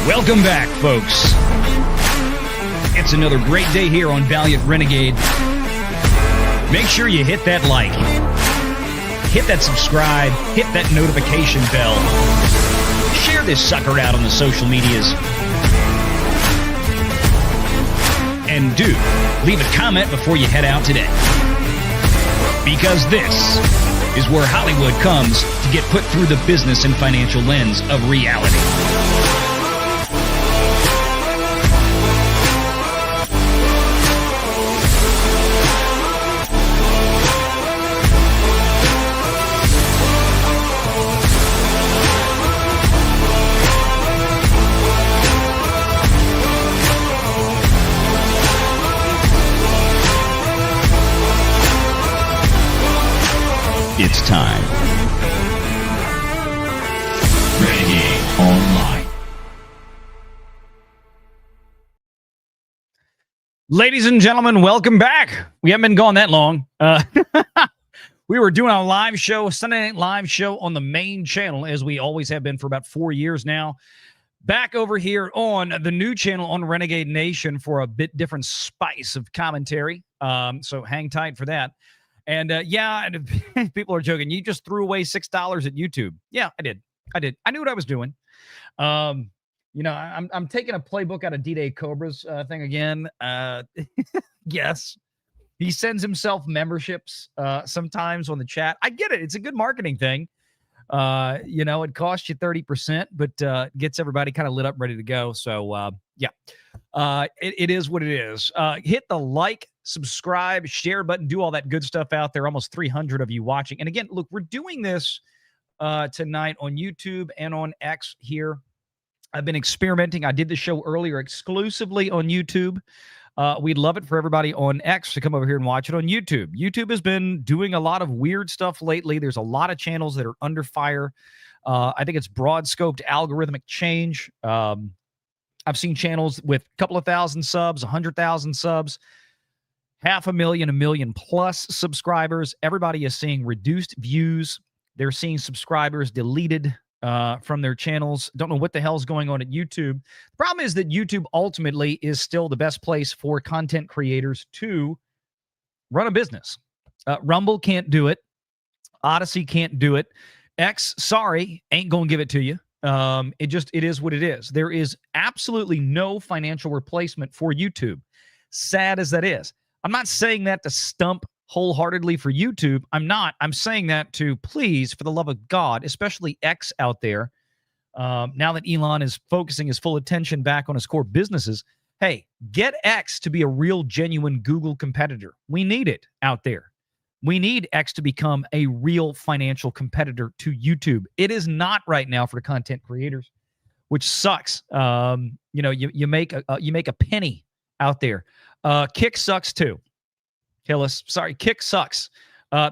Welcome back, folks. It's another great day here on Valiant Renegade. Make sure you hit that like, hit that subscribe, hit that notification bell. Share this sucker out on the social medias. And do leave a comment before you head out today. Because this is where Hollywood comes to get put through the business and financial lens of reality. It's time. Renegade Online. Ladies and gentlemen, welcome back. We haven't been gone that long. We were doing a live show, a Sunday night live show on the main channel, as we always have been for about 4 years now. Back over here on the new channel on Renegade Nation for a bit different spice of commentary. So hang tight for that. And yeah, people are joking. You just threw away $6 at YouTube. Yeah, I did. I knew what I was doing. You know, I'm taking a playbook out of D-Day Cobra's thing again. Yes, he sends himself memberships sometimes on the chat. I get it. It's a good marketing thing. You know, it costs you 30%, but gets everybody kind of lit up, ready to go. So yeah, it is what it is. Hit the like, subscribe, share button, do all that good stuff out there. Almost 300 of you watching. And again, look, we're doing this tonight on YouTube and on X here. I've been experimenting. I did the show earlier exclusively on YouTube. We'd love it for everybody on X to come over here and watch it on YouTube. YouTube has been doing a lot of weird stuff lately. There's a lot of channels that are under fire. I think it's broad-scoped algorithmic change. I've seen channels with a couple of thousand subs, 100,000 subs, 500,000, 1 million plus subscribers. Everybody is seeing reduced views. They're seeing subscribers deleted from their channels. Don't know what the hell's going on at YouTube. The problem is that YouTube ultimately is still the best place for content creators to run a business. Rumble can't do it. Odyssey can't do it. X, sorry, ain't gonna give it to you. It is what it is. There is absolutely no financial replacement for YouTube. Sad as that is. I'm not saying that to stump wholeheartedly for YouTube. I'm not. I'm saying that to please, for the love of God, especially X out there. Now that Elon is focusing his full attention back on his core businesses, hey, get X to be a real, genuine Google competitor. We need it out there. We need X to become a real financial competitor to YouTube. It is not right now for content creators, which sucks. You make a penny out there. Kick sucks too. Hillis, sorry, Kick sucks.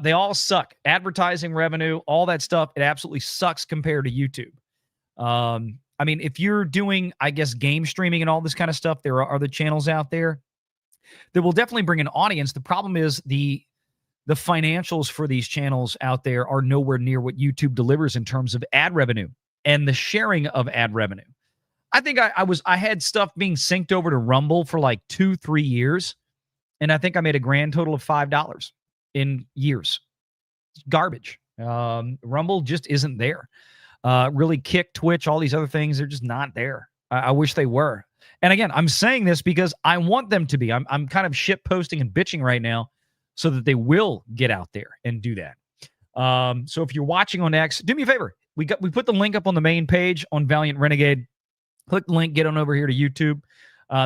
They all suck. Advertising revenue, all that stuff, it absolutely sucks compared to YouTube. I mean, if you're doing, I guess, game streaming and all this kind of stuff, there are other channels out there that will definitely bring an audience. The problem is the financials for these channels out there are nowhere near what YouTube delivers in terms of ad revenue and the sharing of ad revenue. I think I had stuff being synced over to Rumble for like 2-3 years, and I think I made a grand total of $5 in years. It's garbage. Rumble just isn't there. Really, Kick, Twitch, all these other things, they're just not there. I wish they were. And again, I'm saying this because I want them to be. I'm kind of shit posting and bitching right now so that they will get out there and do that. So if you're watching on X, do me a favor. We put the link up on the main page on Valiant Renegade. Click the link, get on over here to YouTube.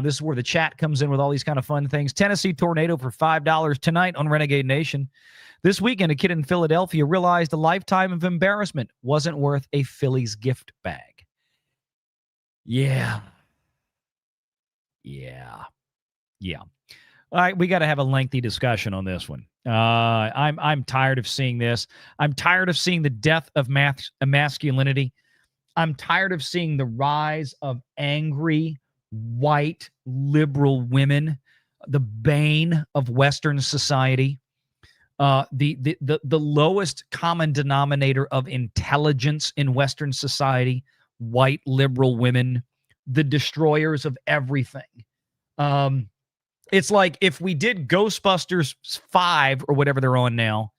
This is where the chat comes in with all these kind of fun things. Tennessee Tornado for $5 tonight on Renegade Nation. This weekend, a kid in Philadelphia realized a lifetime of embarrassment wasn't worth a Phillies gift bag. Yeah. All right, we got to have a lengthy discussion on this one. I'm tired of seeing this. I'm tired of seeing the death of masculinity. I'm tired of seeing the rise of angry, white, liberal women, the bane of Western society, the lowest common denominator of intelligence in Western society, white, liberal women, the destroyers of everything. It's like if we did Ghostbusters 5 or whatever they're on now,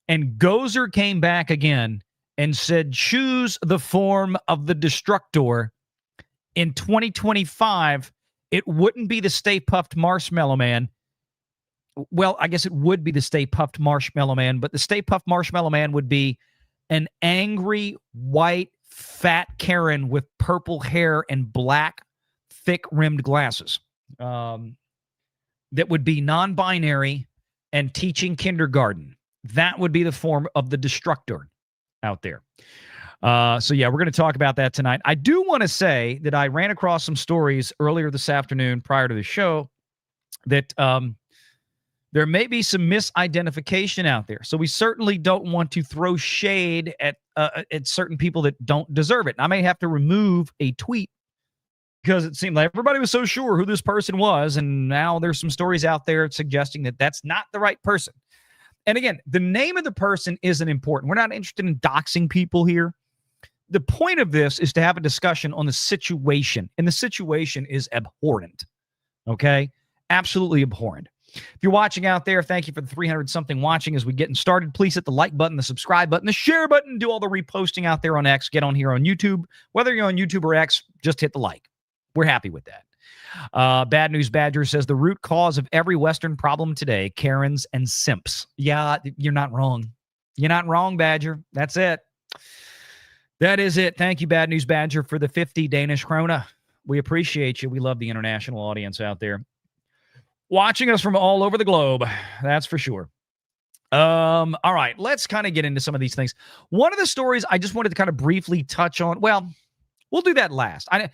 and Gozer came back again and said, choose the form of the Destructor in 2025, it wouldn't be the Stay Puffed Marshmallow Man. Well, I guess it would be the Stay Puffed Marshmallow Man, but the Stay Puffed Marshmallow Man would be an angry, white, fat Karen with purple hair and black, thick-rimmed glasses. That would be non-binary and teaching kindergarten. That would be the form of the Destructor out there. So yeah, we're going to talk about that tonight. I do want to say that I ran across some stories earlier this afternoon prior to the show that there may be some misidentification out there. So we certainly don't want to throw shade at certain people that don't deserve it. And I may have to remove a tweet because it seemed like everybody was so sure who this person was, and now there's some stories out there suggesting that that's not the right person. And again, the name of the person isn't important. We're not interested in doxing people here. The point of this is to have a discussion on the situation, and the situation is abhorrent, okay? Absolutely abhorrent. If you're watching out there, thank you for the 300-something watching as we getting started. Please hit the like button, the subscribe button, the share button, do all the reposting out there on X, get on here on YouTube. Whether you're on YouTube or X, just hit the like. We're happy with that. Bad News Badger says the root cause of every Western problem today, Karens and simps. Yeah, you're not wrong. You're not wrong, Badger. That's it. That is it. Thank you, Bad News Badger, for the 50 Danish krona. We appreciate you. We love the international audience out there watching us from all over the globe. That's for sure. All right, let's kind of get into some of these things. One of the stories I just wanted to kind of briefly touch on, well, we'll do that last. I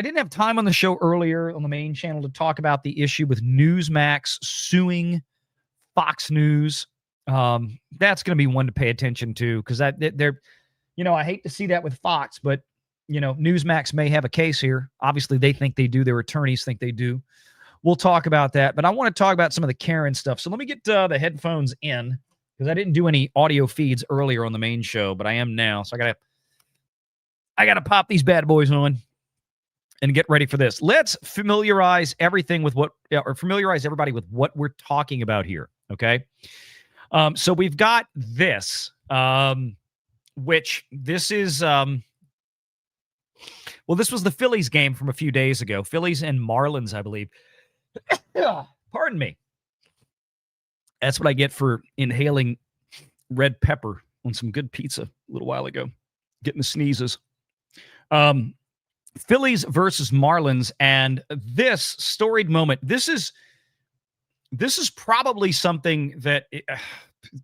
didn't have time on the show earlier on the main channel to talk about the issue with Newsmax suing Fox News. That's going to be one to pay attention to because they're, I hate to see that with Fox, but, Newsmax may have a case here. Obviously, they think they do. Their attorneys think they do. We'll talk about that, but I want to talk about some of the Karen stuff. So let me get the headphones in because I didn't do any audio feeds earlier on the main show, but I am now. So I gotta pop these bad boys on and get ready for this. Let's familiarize everybody with what we're talking about here. Okay. So we've got this, which this is, this was the Phillies game from a few days ago. Phillies and Marlins, I believe. Pardon me. That's what I get for inhaling red pepper on some good pizza a little while ago. Getting the sneezes. Phillies versus Marlins, and this storied moment. This is probably something that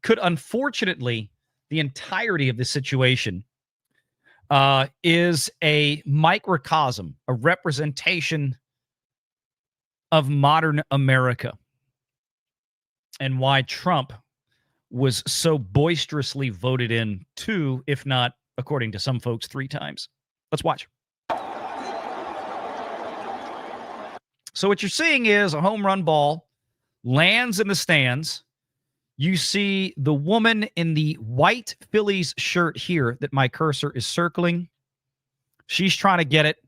could, unfortunately, the entirety of the situation is a microcosm, a representation of modern America, and why Trump was so boisterously voted in 2, if not, according to some folks, 3 times. Let's watch. So what you're seeing is a home run ball lands in the stands. You see the woman in the white Phillies shirt here that my cursor is circling. She's trying to get it.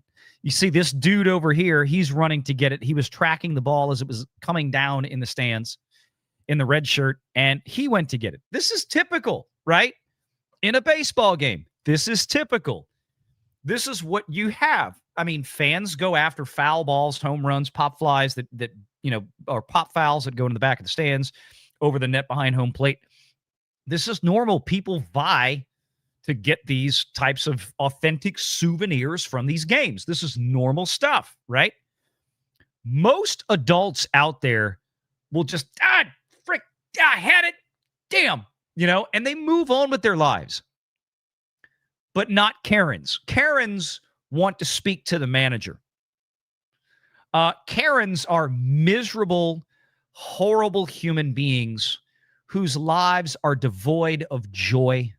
You see this dude over here. He's running to get it. He was tracking the ball as it was coming down in the stands in the red shirt, and he went to get it. This is typical, right? In a baseball game. This is typical. This is what you have. I mean, fans go after foul balls, home runs, pop flies that or pop fouls that go in the back of the stands, over the net behind home plate. This is normal. People vie to get these types of authentic souvenirs from these games. This is normal stuff, right? Most adults out there will just, I had it, damn, and they move on with their lives. But not Karens. Karens want to speak to the manager. Karens are miserable, horrible human beings whose lives are devoid of joy,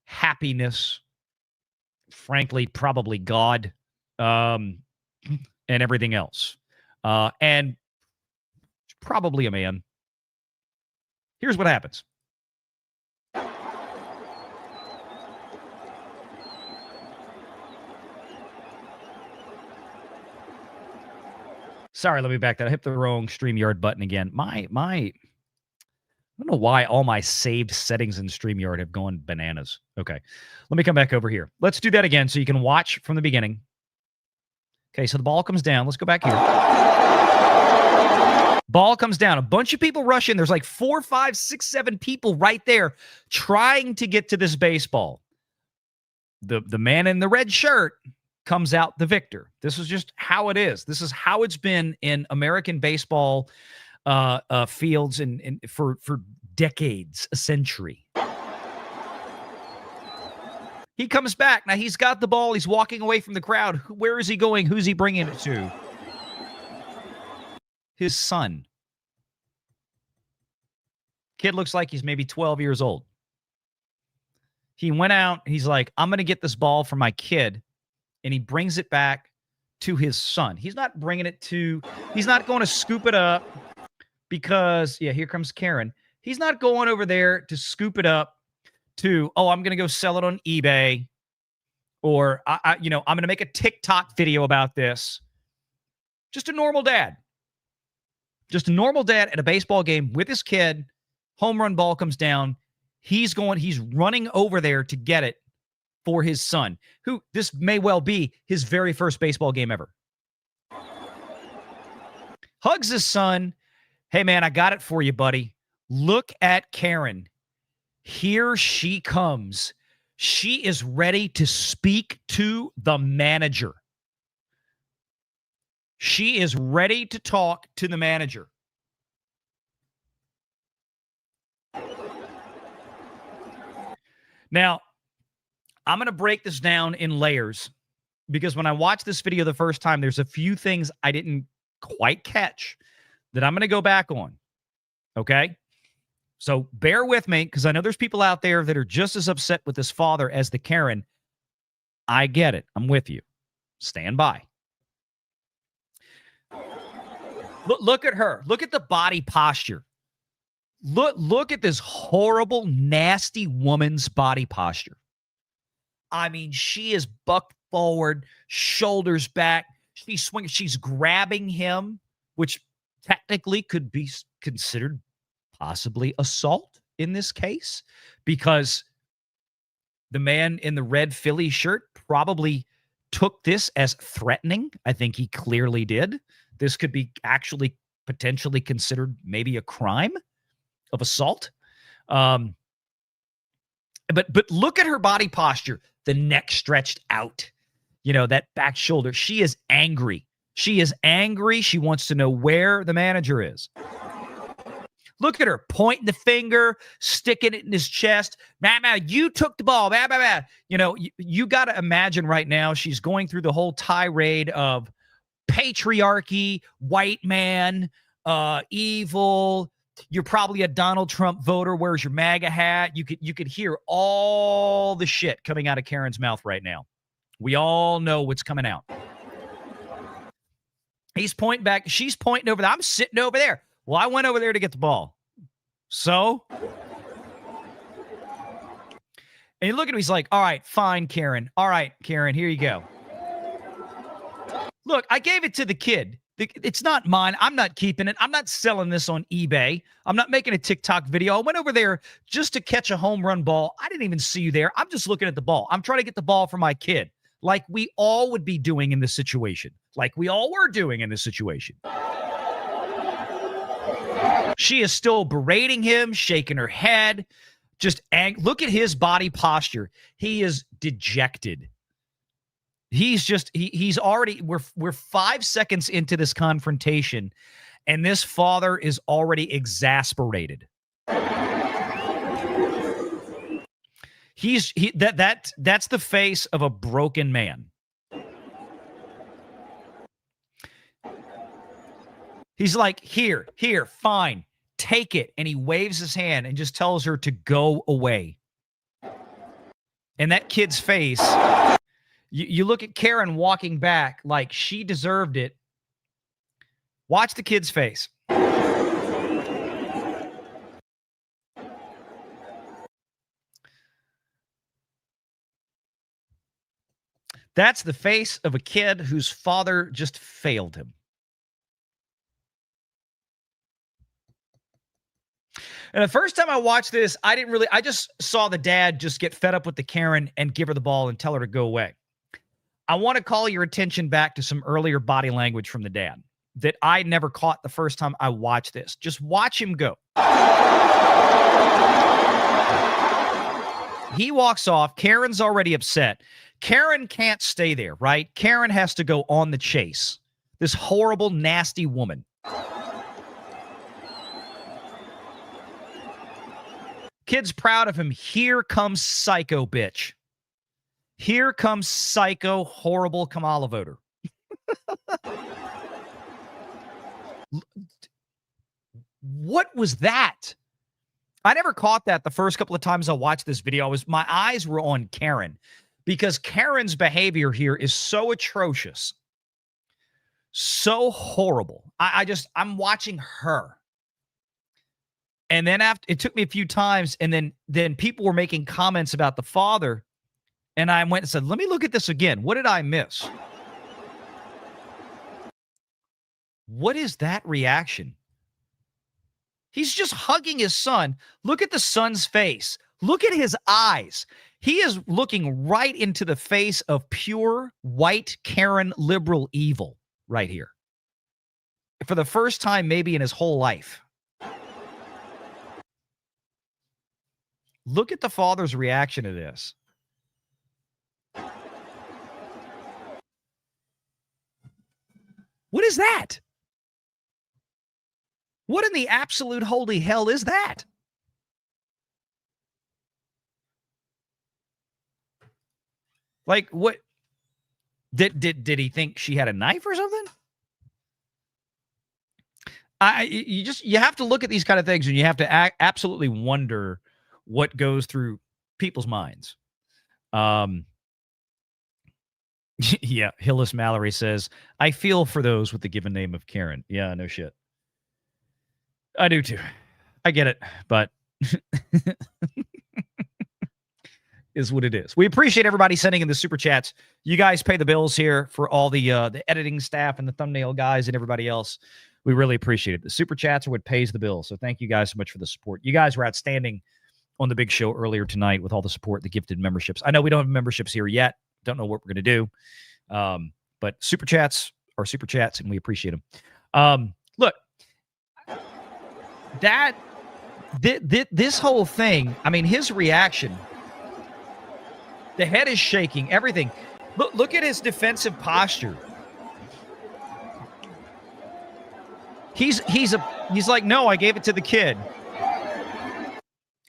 happiness, frankly, probably God, and everything else. And probably a man. Here's what happens. Sorry, let me back that. I hit the wrong StreamYard button again. I don't know why all my saved settings in StreamYard have gone bananas. Okay, let me come back over here. Let's do that again so you can watch from the beginning. Okay, so the ball comes down. Let's go back here. Ball comes down. A bunch of people rush in. There's like 4, 5, 6, 7 people right there trying to get to this baseball. The man in the red shirt comes out the victor. This is just how it is. This is how it's been in American baseball fields and for decades, a century. He comes back. Now he's got the ball. He's walking away from the crowd. Where is he going? Who's he bringing it to? His son. Kid looks like he's maybe 12 years old. He went out. He's like, I'm going to get this ball for my kid. And he brings it back to his son. He's not going to scoop it up because, here comes Karen. He's not going over there to scoop it up to, I'm going to go sell it on eBay, or I'm going to make a TikTok video about this. Just a normal dad. Just a normal dad at a baseball game with his kid. Home run ball comes down. He's running over there to get it for his son, who this may well be his very first baseball game ever. Hugs his son. Hey, man, I got it for you, buddy. Look at Karen. Here she comes. She is ready to speak to the manager. She is ready to talk to the manager. Now, I'm going to break this down in layers because when I watched this video the first time, there's a few things I didn't quite catch that I'm going to go back on. Okay? So bear with me because I know there's people out there that are just as upset with this father as the Karen. I get it. I'm with you. Stand by. Look at her. Look at the body posture. Look at this horrible, nasty woman's body posture. I mean, she is bucked forward, shoulders back. She's swinging. She's grabbing him, which technically could be considered possibly assault in this case, because the man in the red Philly shirt probably took this as threatening. I think he clearly did. This could be actually potentially considered maybe a crime. of assault. But look at her body posture, the neck stretched out, that back shoulder. She is angry. She is angry. She wants to know where the manager is. Look at her pointing the finger, sticking it in his chest. You took the ball. You got to imagine right now she's going through the whole tirade of patriarchy, white man, evil. You're probably a Donald Trump voter. Where's your MAGA hat? You could hear all the shit coming out of Karen's mouth right now. We all know what's coming out. He's pointing back. She's pointing over there. I'm sitting over there. Well, I went over there to get the ball. So? And you look at him, he's like, all right, fine, Karen. All right, Karen, here you go. Look, I gave it to the kid. It's not mine. I'm not keeping it. I'm not selling this on eBay. I'm not making a TikTok video. I went over there just to catch a home run ball. I didn't even see you there. I'm just looking at the ball. I'm trying to get the ball for my kid, like we all would be doing in this situation, like we all were doing in this situation. She is still berating him, shaking her head, just look at his body posture. He is dejected. He's already, we're 5 seconds into this confrontation, and this father is already exasperated. That's the face of a broken man. He's like, here, fine, take it. And he waves his hand and just tells her to go away. And that kid's face, you look at Karen walking back like she deserved it. Watch the kid's face. That's the face of a kid whose father just failed him. And the first time I watched this, I just saw the dad just get fed up with the Karen and give her the ball and tell her to go away. I want to call your attention back to some earlier body language from the dad that I never caught the first time I watched this. Just watch him go. He walks off. Karen's already upset. Karen can't stay there, right? Karen has to go on the chase. This horrible, nasty woman. Kid's proud of him. Here comes psycho bitch. Here comes psycho, horrible Kamala voter. What was that? I never caught that the first couple of times I watched this video. My eyes were on Karen because Karen's behavior here is so atrocious, so horrible. I'm watching her. And then after, it took me a few times, and then people were making comments about the father, and I went and said, let me look at this again. What did I miss? What is that reaction? He's just hugging his son. Look at the son's face. Look at his eyes. He is looking right into the face of pure white Karen liberal evil right here. For the first time maybe in his whole life. Look at the father's reaction to this. What is that? What in the absolute holy hell is that? Like, what? Did he think she had a knife or something? You have to look at these kind of things, and you have to absolutely wonder what goes through people's minds. Yeah, Hillis Mallory says, I feel for those with the given name of Karen. Yeah, no shit. I do too. I get it, but is what it is. We appreciate everybody sending in the super chats. You guys pay the bills here for all the editing staff and the thumbnail guys and everybody else. We really appreciate it. The super chats are what pays the bills. So thank you guys so much for the support. You guys were outstanding on the big show earlier tonight with all the support, the gifted memberships. I know we don't have memberships here yet. Don't know what we're going to do. But super chats are super chats, and we appreciate them. Look, that This whole thing, I mean, his reaction, the head is shaking, everything. Look at his defensive posture. He's like, no, I gave it to the kid.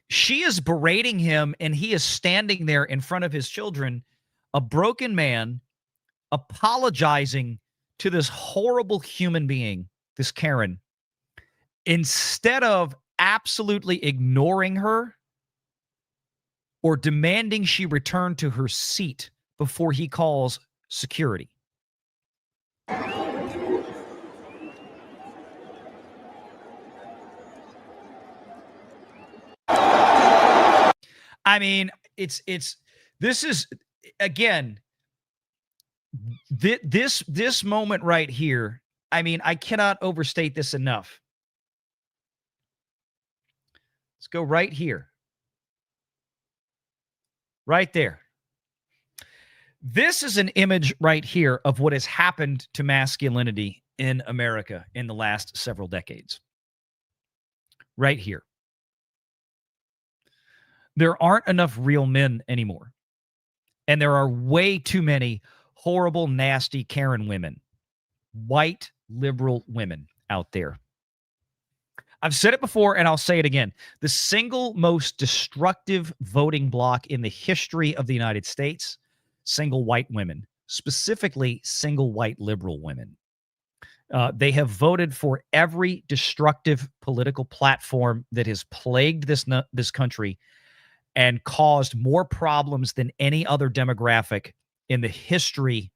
She is berating him, and he is standing there in front of his children, a broken man, apologizing to this horrible human being, this Karen, instead of absolutely ignoring her or demanding she return to her seat before he calls security. I mean, this is, again, this moment right here. I mean, I cannot overstate this enough. Let's go right here. Right there. This is an image right here of what has happened to masculinity in America in the last several decades. Right here. There aren't enough real men anymore. And there are way too many horrible, nasty Karen women, white liberal women out there. I've said it before, and I'll say it again. The single most destructive voting bloc in the history of the United States, single white women, specifically single white liberal women. They have voted for every destructive political platform that has plagued this country and caused more problems than any other demographic in the history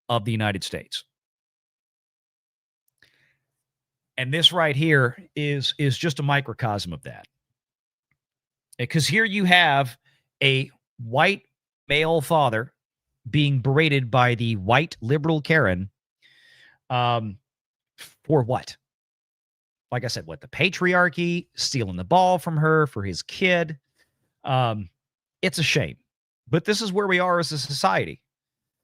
of the United States. And this right here is just a microcosm of that. Because here you have a white male father being berated by the white liberal Karen for what? Like I said, what? The patriarchy, stealing the ball from her for his kid. It's a shame. But this is where we are as a society.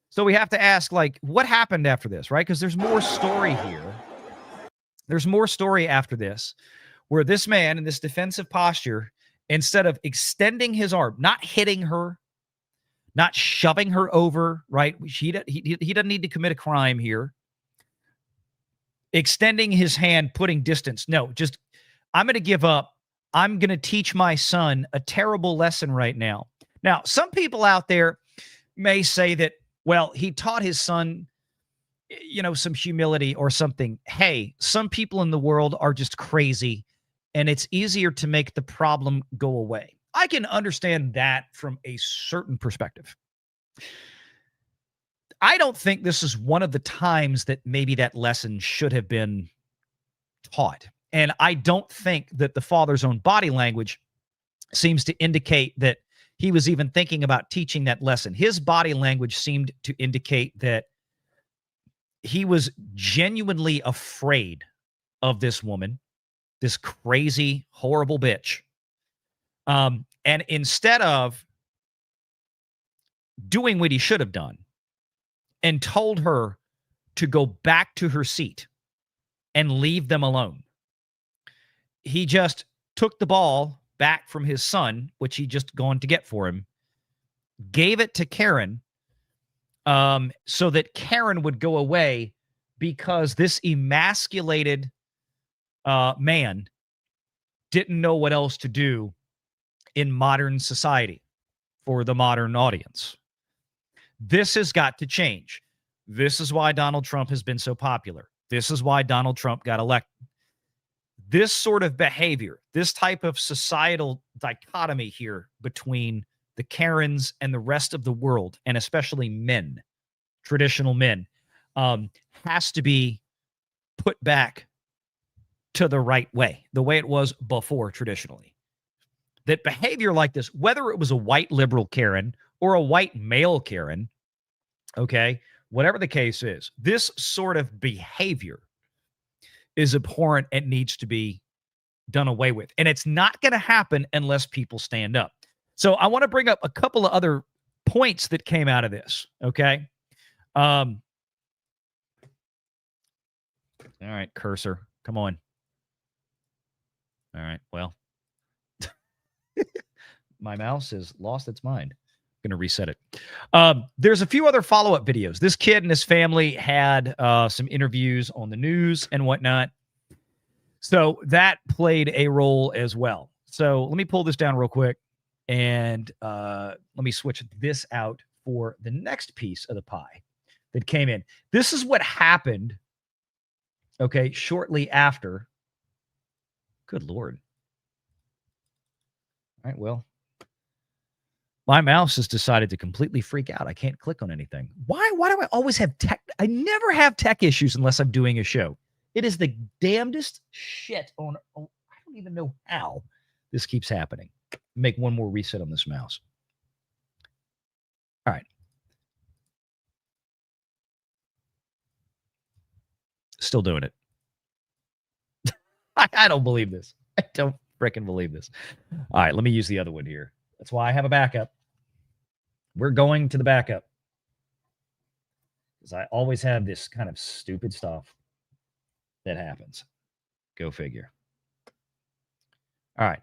So we have to ask, like, what happened after this, right? Because there's more story here. There's more story after this, where this man in this defensive posture, instead of extending his arm, not hitting her, not shoving her over, right? He doesn't need to commit a crime here. Extending his hand, putting distance. No, just, I'm going to give up. I'm going to teach my son a terrible lesson right now. Now, some people out there may say that, well, he taught his son, some humility or something. Hey, some people in the world are just crazy, and it's easier to make the problem go away. I can understand that from a certain perspective. I don't think this is one of the times that maybe that lesson should have been taught. And I don't think that the father's own body language seems to indicate that he was even thinking about teaching that lesson. His body language seemed to indicate that he was genuinely afraid of this woman, this crazy, horrible bitch. And instead of doing what he should have done and told her to go back to her seat and leave them alone, he just took the ball back from his son, which he just gone to get for him, gave it to Karen, so that Karen would go away, because this emasculated man didn't know what else to do in modern society for the modern audience. This has got to change. This is why Donald Trump has been so popular. This is why Donald Trump got elected. This sort of behavior, this type of societal dichotomy here between the Karens and the rest of the world, and especially men, traditional men, has to be put back to the right way, the way it was before traditionally. That behavior like this, whether it was a white liberal Karen or a white male Karen, okay, whatever the case is, this sort of behavior is abhorrent and needs to be done away with. And it's not going to happen unless people stand up. So I want to bring up a couple of other points that came out of this, okay? All right, cursor, come on. All right, well, My mouse has lost its mind. I'm going to reset it. There's a few other follow-up videos. This kid and his family had some interviews on the news and whatnot. So that played a role as well. So let me pull this down real quick, and let me switch this out for the next piece of the pie that came in. This is what happened, okay, shortly after. Good Lord. All right, well, my mouse has decided to completely freak out. I can't click on anything. Why do I always have tech? I never have tech issues unless I'm doing a show. It is the damnedest shit on. Oh, I don't even know how this keeps happening. Make one more reset on this mouse. All right. Still doing it. I don't believe this. I don't freaking believe this. All right, let me use the other one here. That's why I have a backup. We're going to the backup. Because I always have this kind of stupid stuff that happens. Go figure. All right.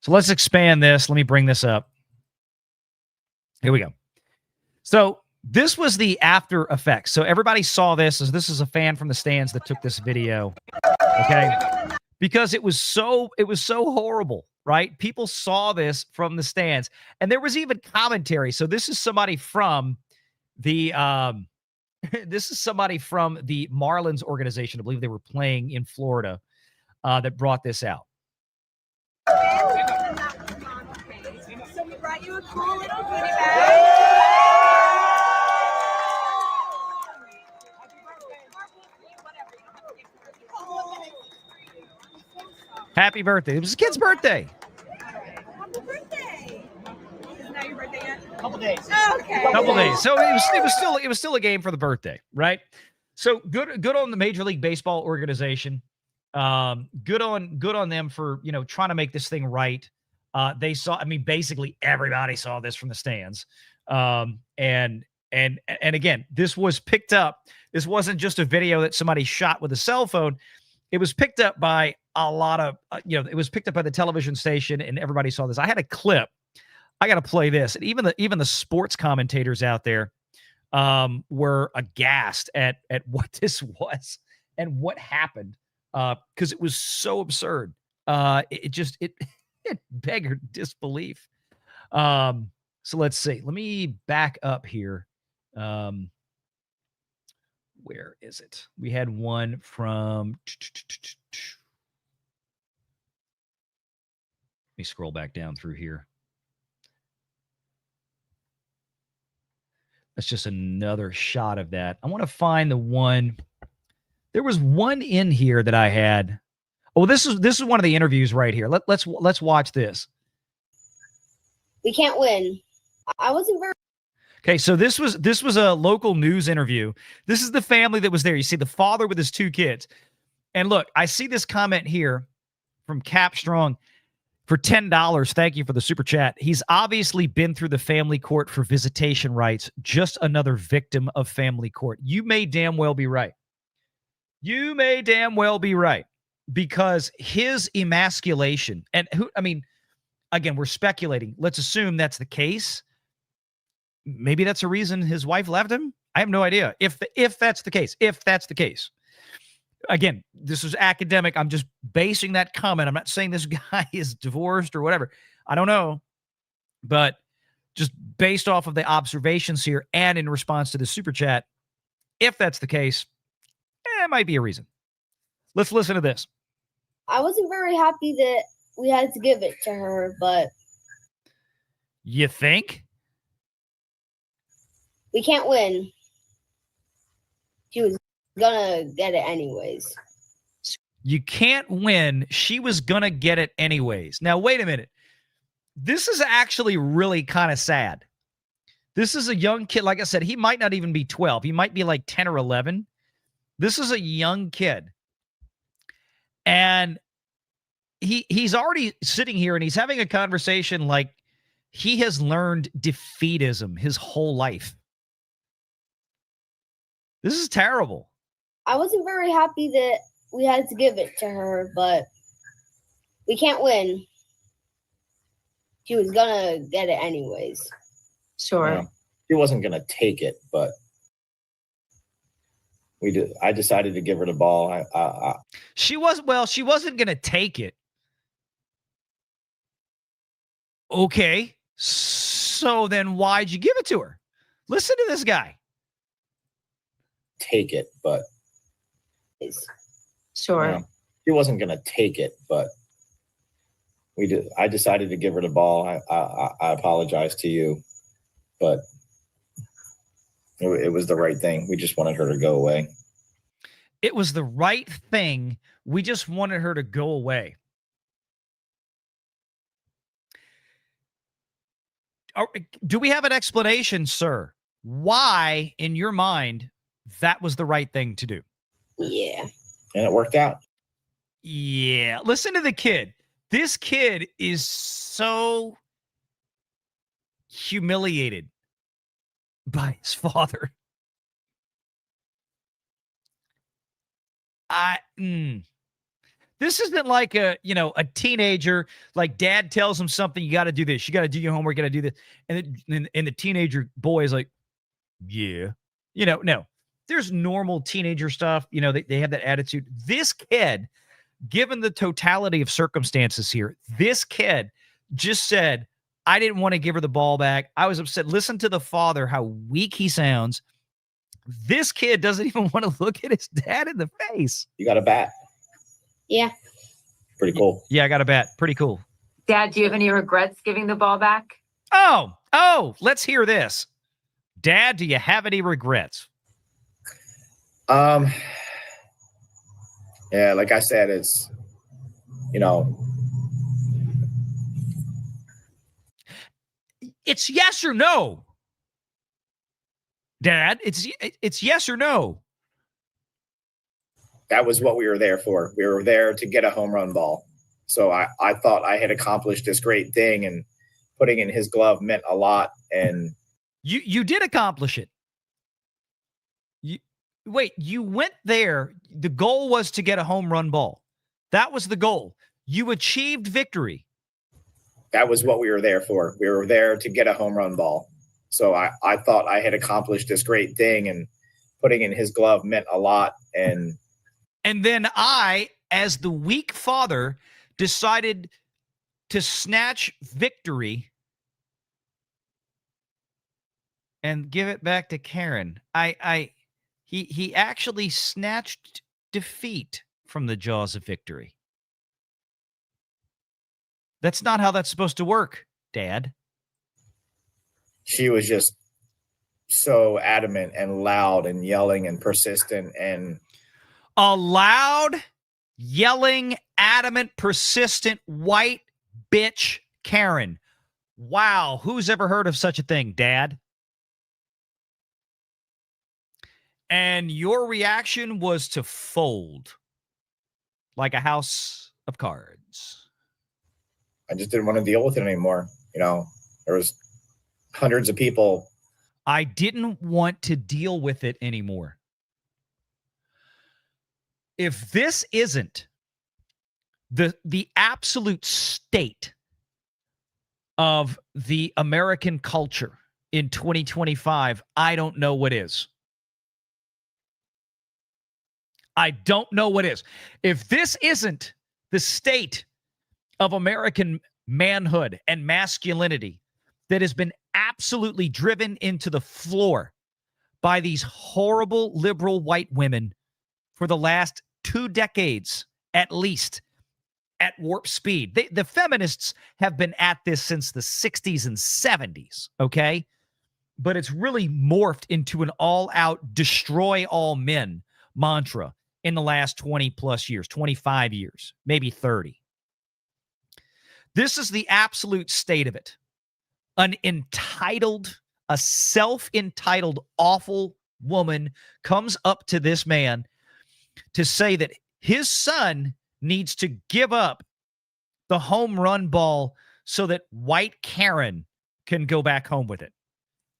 So let's expand this. Let me bring this up. Here we go. So this was the after effects. So everybody saw this. This is a fan from the stands that took this video. Okay. Because it was so horrible, right? People saw this from the stands, and there was even commentary. So this is somebody from the this is somebody from the Marlins organization. I believe they were playing in Florida that brought this out. So we brought you a cool little goodie bag. Happy birthday. It was a kid's birthday. Happy birthday. Is that your birthday yet? Couple days. Okay. Couple days. So it was still a game for the birthday, right? So good on the Major League Baseball organization. Good on them for, trying to make this thing right. They saw, basically everybody saw this from the stands. And again, this was picked up. This wasn't just a video that somebody shot with a cell phone. It was picked up by a lot of, it was picked up by the television station, and everybody saw this. I had a clip. I got to play this. And even the sports commentators out there were aghast at what this was and what happened, because it was so absurd. It beggared disbelief. So let's see. Let me back up here. Where is it? We had one from. Let me scroll back down through here. That's just another shot of that. I want to find the one. There was one in here that I had. Oh, this is one of the interviews right here. Let's watch this. We can't win. I wasn't very. Okay, so this was a local news interview. This is the family that was there. You see the father with his two kids. And look, I see this comment here from Cap Strong for $10. Thank you for the super chat. He's obviously been through the family court for visitation rights. Just another victim of family court. You may damn well be right. You may damn well be right, because his emasculation, and again, we're speculating. Let's assume that's the case. Maybe that's a reason his wife left him. I have no idea. If that's the case, again, this is academic. I'm just basing that comment. I'm not saying this guy is divorced or whatever. I don't know, but just based off of the observations here and in response to the super chat, if that's the case, it might be a reason. Let's listen to this. I wasn't very happy that we had to give it to her, but You think? we can't win. She was gonna get it anyways. You can't win. She was going to get it anyways. Now, wait a minute. This is actually really kind of sad. This is a young kid. Like I said, he might not even be 12. He might be like 10 or 11. This is a young kid. And he's already sitting here and he's having a conversation like he has learned defeatism his whole life. This is terrible. I wasn't very happy that we had to give it to her, but we can't win. She was gonna get it anyways. Sure. Yeah. She wasn't going to take it, but I decided to give her the ball. She wasn't going to take it. Okay. So then why'd you give it to her? Listen to this guy. Take it, but Sure. yeah, she wasn't going to take it, but I decided to give her the ball. I apologize to you, but it was the right thing. We just wanted her to go away. It was the right thing. We just wanted her to go away. Do we have an explanation, sir? Why, in your mind, that was the right thing to do? Yeah. And it worked out. Yeah. Listen to the kid. This kid is so humiliated by his father. This isn't like a teenager, like dad tells him something, you got to do this, you got to do your homework, you got to do this. And the teenager boy is like, yeah, no, there's normal teenager stuff. They have that attitude. This kid, given the totality of circumstances here, this kid just said, I didn't want to give her the ball back. I was upset. Listen to the father, how weak he sounds. This kid doesn't even want to look at his dad in the face. You got a bat. Yeah. Pretty cool. Yeah, I got a bat. Pretty cool. Dad, do you have any regrets giving the ball back? Oh, let's hear this. Dad, do you have any regrets? Yeah, like I said, it's, It's yes or no. Dad, it's yes or no. that was what we were there for. We were there to get a home run ball. So I thought I had accomplished this great thing, and putting in his glove meant a lot. And you did accomplish it. You went there. The goal was to get a home run ball. That was the goal. You achieved victory. that was what we were there for. We were there to get a home run ball. So I thought I had accomplished this great thing, and putting in his glove meant a lot. And then I, as the weak father, decided to snatch victory and give it back to Karen. He actually snatched defeat from the jaws of victory. That's not how that's supposed to work, Dad. she was just so adamant and loud and yelling and persistent. And A loud, yelling, adamant, persistent white bitch Karen. Wow, who's ever heard of such a thing, Dad? And your reaction was to fold like a house of cards. I just didn't want to deal with it anymore. There was hundreds of people. I didn't want to deal with it anymore. If this isn't the absolute state of the American culture in 2025, I don't know what is. I don't know what is. If this isn't the state of American manhood and masculinity that has been absolutely driven into the floor by these horrible liberal white women for the last 2 decades, at least, at warp speed. The feminists have been at this since the 60s and 70s, okay? But it's really morphed into an all-out destroy all men mantra in the last 20 plus years, 25 years, maybe 30. This is the absolute state of it. A self-entitled, awful woman comes up to this man to say that his son needs to give up the home run ball so that white Karen can go back home with it.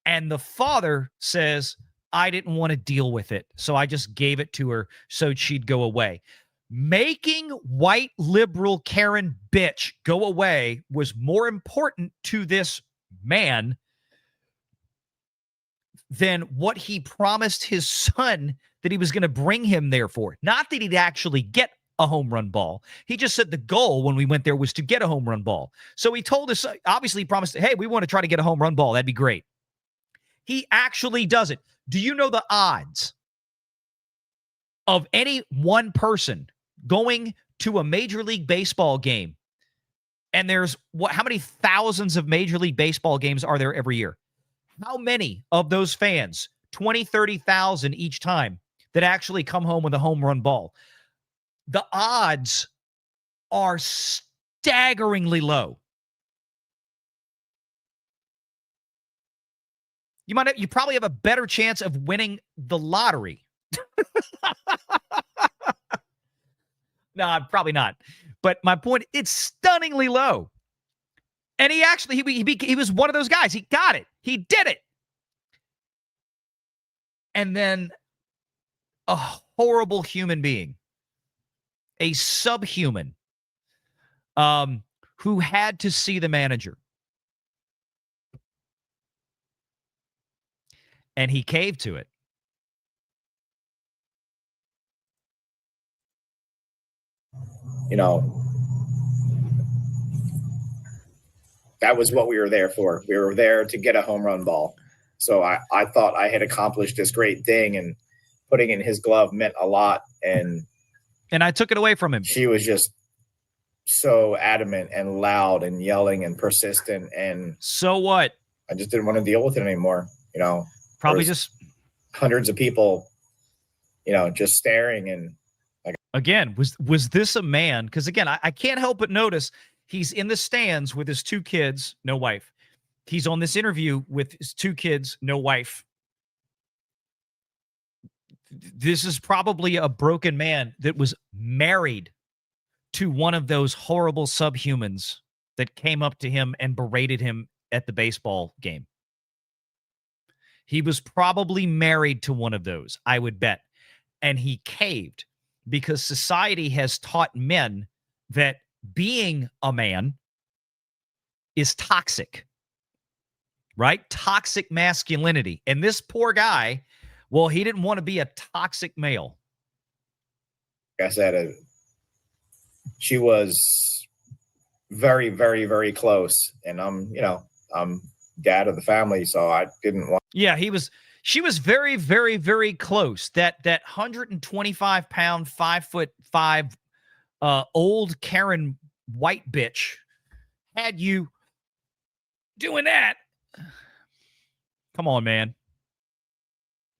And the father says, I didn't want to deal with it, so I just gave it to her so she'd go away. Making white liberal Karen bitch go away was more important to this man than what he promised his son that he was going to bring him there for. Not that he'd actually get a home run ball. He just said the goal when we went there was to get a home run ball. So he told us, obviously he promised, hey, we want to try to get a home run ball. That'd be great. He actually does it. Do you know the odds of any one person going to a Major League Baseball game? And there's how many thousands of Major League Baseball games are there every year? How many of those fans, 20, 30,000 each time, that actually come home with a home run ball? The odds are staggeringly low. You probably have a better chance of winning the lottery. No, probably not. But my point, it's stunningly low. And he actually, he was one of those guys. He got it. He did it. And then a horrible human being, a subhuman, who had to see the manager. And he caved to it. You know, that was what we were there for. We were there to get a home run ball. So I thought I had accomplished this great thing, and putting in his glove meant a lot. And I took it away from him. She was just so adamant and loud and yelling and persistent. And so what? I just didn't want to deal with it anymore. You know, probably just hundreds of people, you know, just staring. And again, was this a man? Because again, I can't help but notice he's in the stands with his two kids, no wife. He's on this interview with his two kids, no wife. This is probably a broken man that was married to one of those horrible subhumans that came up to him and berated him at the baseball game. He was probably married to one of those, I would bet. And he caved because society has taught men that being a man is toxic, right? Toxic masculinity. And this poor guy, well, he didn't want to be a toxic male. Like I said, she was very, very, very close. And I'm dad of the family, so I didn't want. Yeah, she was very, very, very close. That 125-pound, 5'5" old Karen white bitch had you doing that. Come on, man.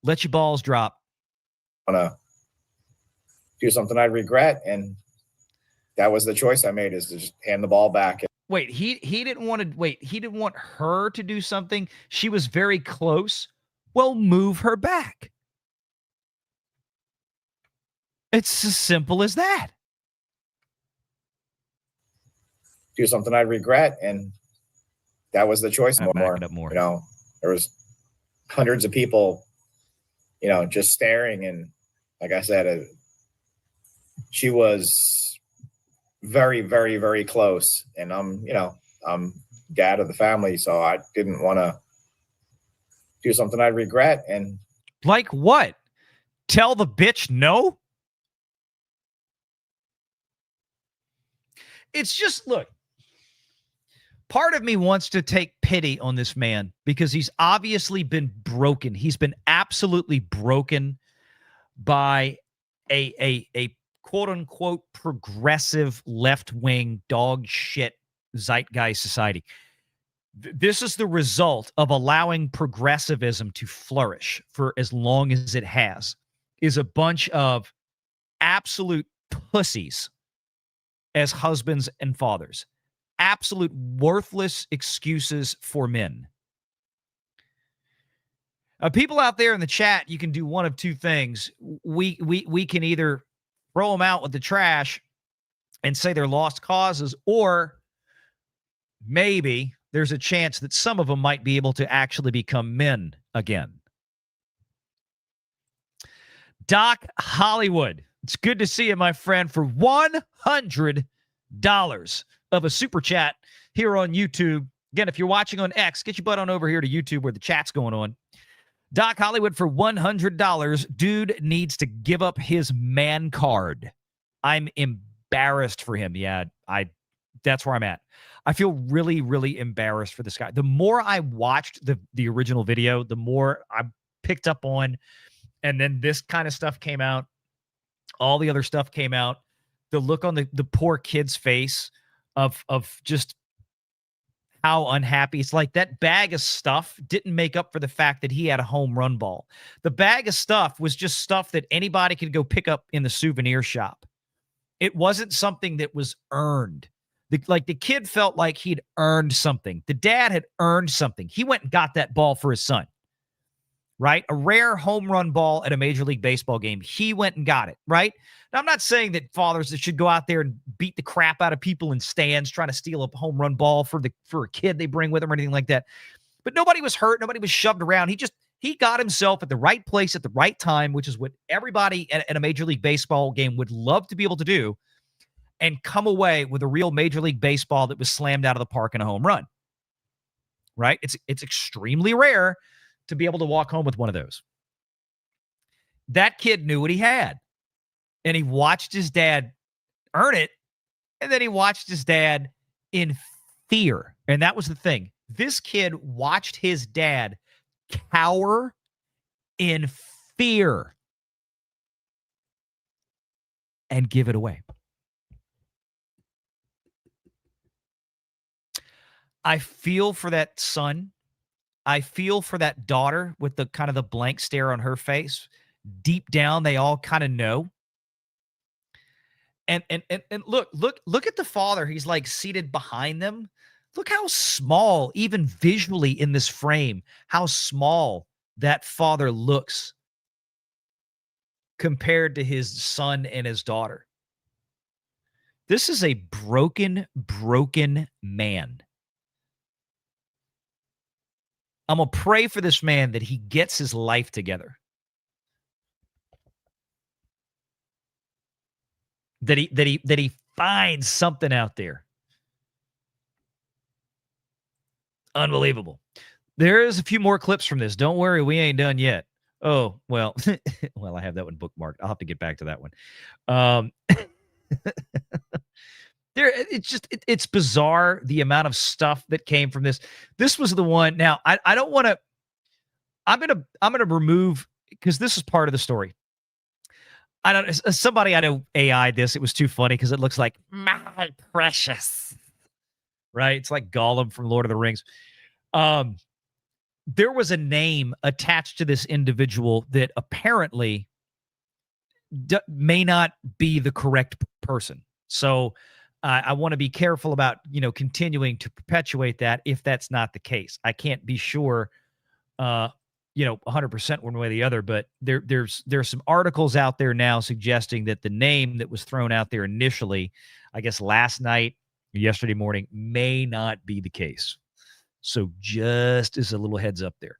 Let your balls drop. I want to do something I regret, and that was the choice I made, is to just hand the ball back. Wait, he didn't want to wait. He didn't want her to do something. She was very close. Well, move her back. It's as simple as that. Do something I regret, and that was the choice. Back it up more. You know, there was hundreds of people, you know, just staring. And like I said, she was very, very, very close. And I'm dad of the family, so I didn't want to do something I regret. And like what? Tell the bitch no? It's just, look, part of me wants to take pity on this man because he's obviously been broken. He's been absolutely broken by a quote unquote progressive left-wing dog shit zeitgeist society. This is the result of allowing progressivism to flourish for as long as it has, is a bunch of absolute pussies as husbands and fathers. Absolute worthless excuses for men. People out there in the chat, you can do one of two things. We can either throw them out with the trash and say they're lost causes, or maybe there's a chance that some of them might be able to actually become men again. Doc Hollywood. It's good to see you, my friend, for $100 of a super chat here on YouTube. Again, if you're watching on X, get your butt on over here to YouTube where the chat's going on. Doc Hollywood for $100. Dude needs to give up his man card. I'm embarrassed for him. Yeah, that's where I'm at. I feel really, really embarrassed for this guy. The more I watched the original video, the more I picked up on, and then this kind of stuff came out. All the other stuff came out. The look on the poor kid's face of just how unhappy. It's like that bag of stuff didn't make up for the fact that he had a home run ball. The bag of stuff was just stuff that anybody could go pick up in the souvenir shop. It wasn't something that was earned. The kid felt like he'd earned something. The dad had earned something. He went and got that ball for his son, right? A rare home run ball at a Major League Baseball game. He went and got it, right? Now, I'm not saying that fathers that should go out there and beat the crap out of people in stands trying to steal a home run ball for a kid they bring with them or anything like that. But nobody was hurt. Nobody was shoved around. He got himself at the right place at the right time, which is what everybody at a Major League Baseball game would love to be able to do, and come away with a real Major League Baseball that was slammed out of the park in a home run, right? It's extremely rare to be able to walk home with one of those. That kid knew what he had, and he watched his dad earn it, and then he watched his dad in fear. And that was the thing. This kid watched his dad cower in fear and give it away. I feel for that son. I feel for that daughter with the kind of the blank stare on her face. Deep down, they all kind of know. And look at the father. He's like seated behind them. Look how small, even visually in this frame, how small that father looks compared to his son and his daughter. This is a broken man. I'm going to pray for this man that he gets his life together. That he finds something out there. Unbelievable. There is a few more clips from this. Don't worry, we ain't done yet. Oh, well, I have that one bookmarked. I'll have to get back to that one. It's bizarre the amount of stuff that came from this. This was the one. Now, I don't want to. I'm gonna remove, because this is part of the story. I don't. Somebody I know AI this. It was too funny because it looks like my precious. Right? It's like Gollum from Lord of the Rings. There was a name attached to this individual that apparently may not be the correct person. So I want to be careful about, continuing to perpetuate that if that's not the case. I can't be sure, 100% one way or the other, but there's some articles out there now suggesting that the name that was thrown out there initially, I guess last night, yesterday morning, may not be the case. So just as a little heads up there.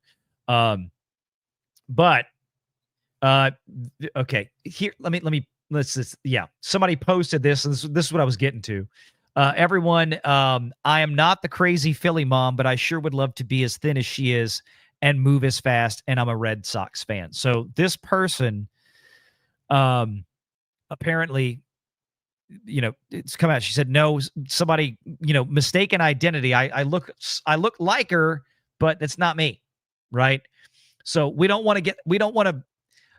Okay, here, somebody posted this, and this is what I was getting to. Everyone, I am not the crazy Philly mom, but I sure would love to be as thin as she is and move as fast, and I'm a Red Sox fan. So this person, apparently, it's come out. She said, no, somebody, mistaken identity. I look like her, but that's not me. Right. So we don't want to,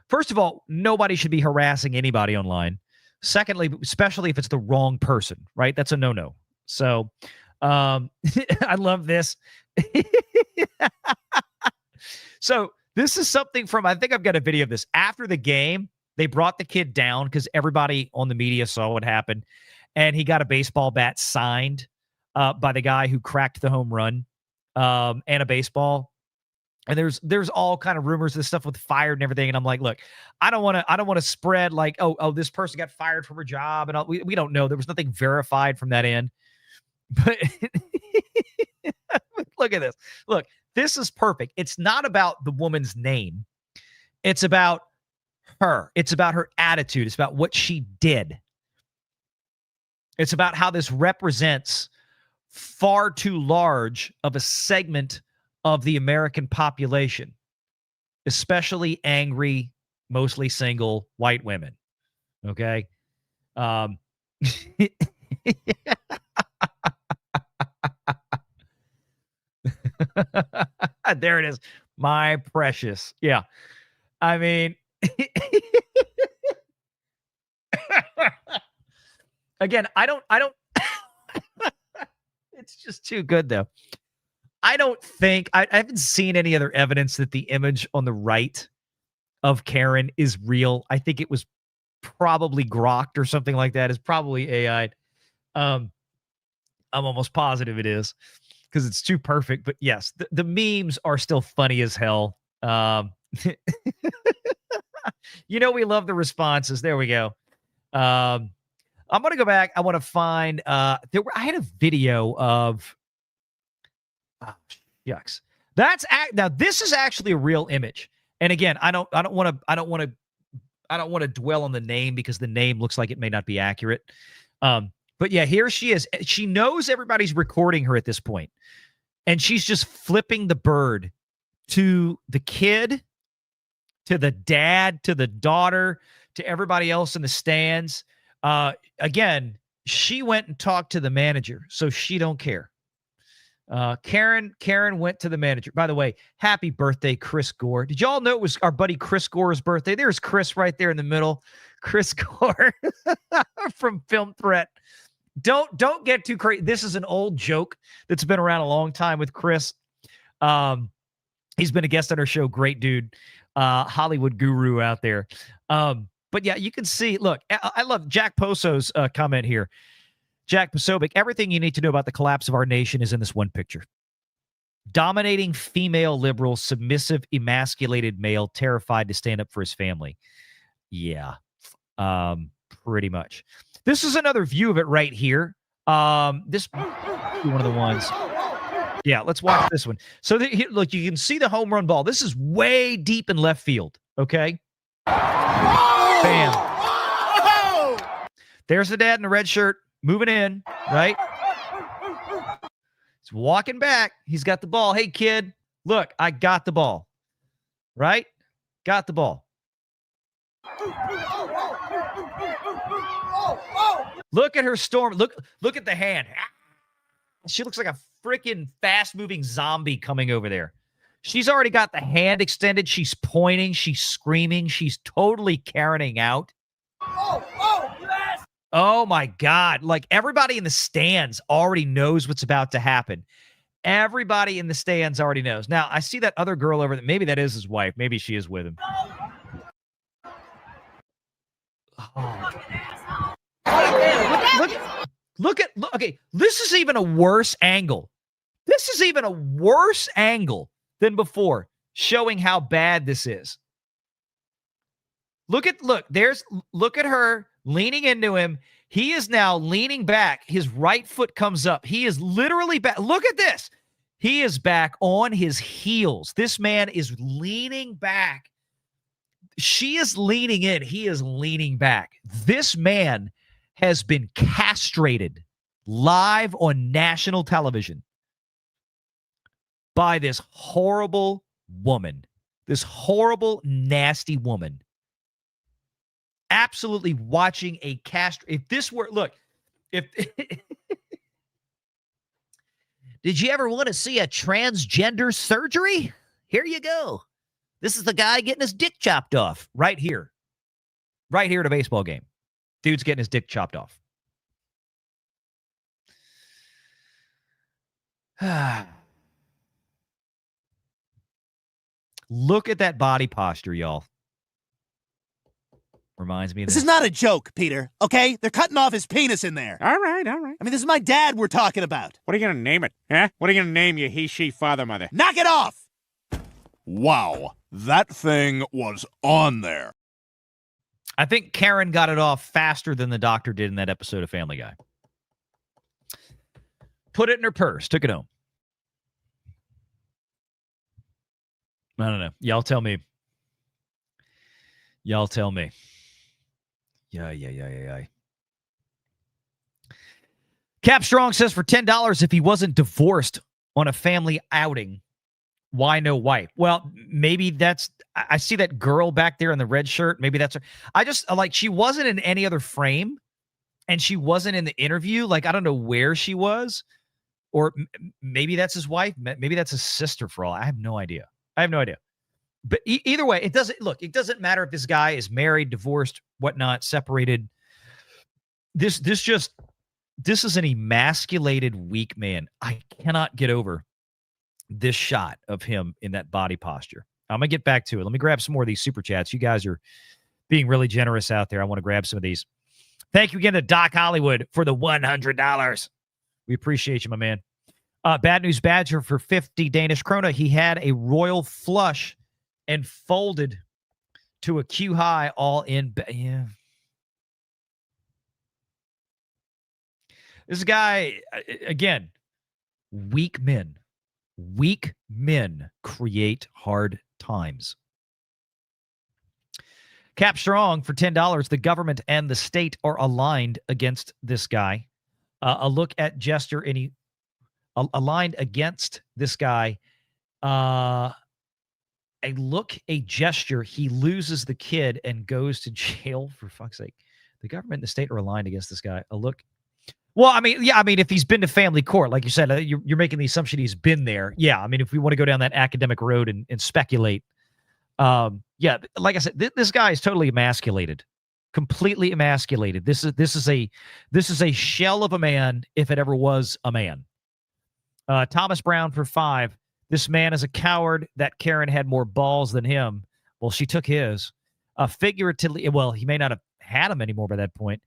first of all, nobody should be harassing anybody online. Secondly, especially if it's the wrong person, right? That's a no-no. So I love this. So this is something from, I think I've got a video of this. After the game, they brought the kid down because everybody on the media saw what happened. And he got a baseball bat signed by the guy who cracked the home run, and a baseball. And there's all kind of rumors of stuff with fired and everything. And I'm like, look, I don't want to spread like, oh, this person got fired from her job. And we don't know. There was nothing verified from that end. But look at this. Look, this is perfect. It's not about the woman's name. It's about her. It's about her attitude. It's about what she did. It's about how this represents far too large of a segment of the American population, especially angry, mostly single white women. Okay. There it is. My precious. Yeah. I mean, again, I don't, it's just too good though. I don't think, I haven't seen any other evidence that the image on the right of Karen is real. I think it was probably grokked or something like that. It's probably AI. I'm almost positive it is because it's too perfect. But yes, the memes are still funny as hell. We love the responses. There we go. I'm going to go back. I want to find I had a video of yucks. Now this is actually a real image. And again, I don't want to dwell on the name because the name looks like it may not be accurate. But yeah, here she is. She knows everybody's recording her at this point, and she's just flipping the bird to the kid, to the dad, to the daughter, to everybody else in the stands. Again, she went and talked to the manager, so she don't care. Karen went to the manager. By the way, happy birthday, Chris Gore. Did y'all know it was our buddy Chris Gore's birthday? There's Chris right there in the middle. Chris Gore from Film Threat. Don't get too crazy. This is an old joke that's been around a long time with Chris. He's been a guest on our show. Great dude. Hollywood guru out there. But yeah, you can see, look, I love Jack Poso's comment here. Jack Posobiec, everything you need to know about the collapse of our nation is in this one picture. Dominating female liberal, submissive, emasculated male, terrified to stand up for his family. Yeah, pretty much. This is another view of it right here. This one of the ones. Yeah, let's watch this one. So look, you can see the home run ball. This is way deep in left field. Okay. Bam. There's the dad in the red shirt moving in, right? He's walking back. He's got the ball. Hey, kid, look, I got the ball. Right? Got the ball. Look at her storm. Look at the hand. She looks like a freaking fast-moving zombie coming over there. She's already got the hand extended. She's pointing. She's screaming. She's totally Karening out. Oh, my God. Like, everybody in the stands already knows what's about to happen. Everybody in the stands already knows. Now, I see that other girl over there. Maybe that is his wife. Maybe she is with him. Oh. Look, okay, this is even a worse angle. This is even a worse angle than before, showing how bad this is. Look at her leaning into him. He is now leaning back. His right foot comes up. He is literally back. Look at this. He is back on his heels. This man is leaning back. She is leaning in. He is leaning back. This man has been castrated live on national television by this horrible woman, this horrible, nasty woman. Absolutely watching a if this were, look, if did you ever want to see a transgender surgery? Here you go. This is the guy getting his dick chopped off right here at a baseball game. Dude's getting his dick chopped off. Look at that body posture, y'all. Reminds me of This is not a joke, Peter, okay? They're cutting off his penis in there. All right. I mean, this is my dad we're talking about. What are you going to name it, huh? What are you going to name your he, she, father, mother? Knock it off! Wow, that thing was on there. I think Karen got it off faster than the doctor did in that episode of Family Guy. Put it in her purse, took it home. I don't know. Y'all tell me. Y'all tell me. Yeah. Cap Strong says for $10, if he wasn't divorced on a family outing, why no wife? Well, maybe that's, I see that girl back there in the red shirt. Maybe that's her. I just like, she wasn't in any other frame and she wasn't in the interview. Like, I don't know where she was, or maybe that's his wife. Maybe that's his sister for all. I have no idea. But either way, it doesn't matter if this guy is married, divorced, whatnot, separated. This is an emasculated, weak man. I cannot get over this shot of him in that body posture. I'm going to get back to it. Let me grab some more of these super chats. You guys are being really generous out there. I want to grab some of these. Thank you again to Doc Hollywood for the $100. We appreciate you, my man. Bad News Badger for 50 Danish krona. He had a royal flush and folded to a Q high all in. Yeah. This guy, again, weak men. Weak men create hard times. Cap Strong for $10. The government and the state are aligned against this guy. A look at Jester, and he aligned against this guy. A gesture. He loses the kid and goes to jail. For fuck's sake, the government and the state are aligned against this guy. A look. Well, I mean, if he's been to family court, like you said, you're making the assumption he's been there. Yeah, I mean, if we want to go down that academic road and speculate, yeah, like I said, this guy is totally emasculated, completely emasculated. This is a shell of a man, if it ever was a man. Thomas Brown for 5. This man is a coward. That Karen had more balls than him. Well, she took his. Figuratively, well, he may not have had him anymore by that point.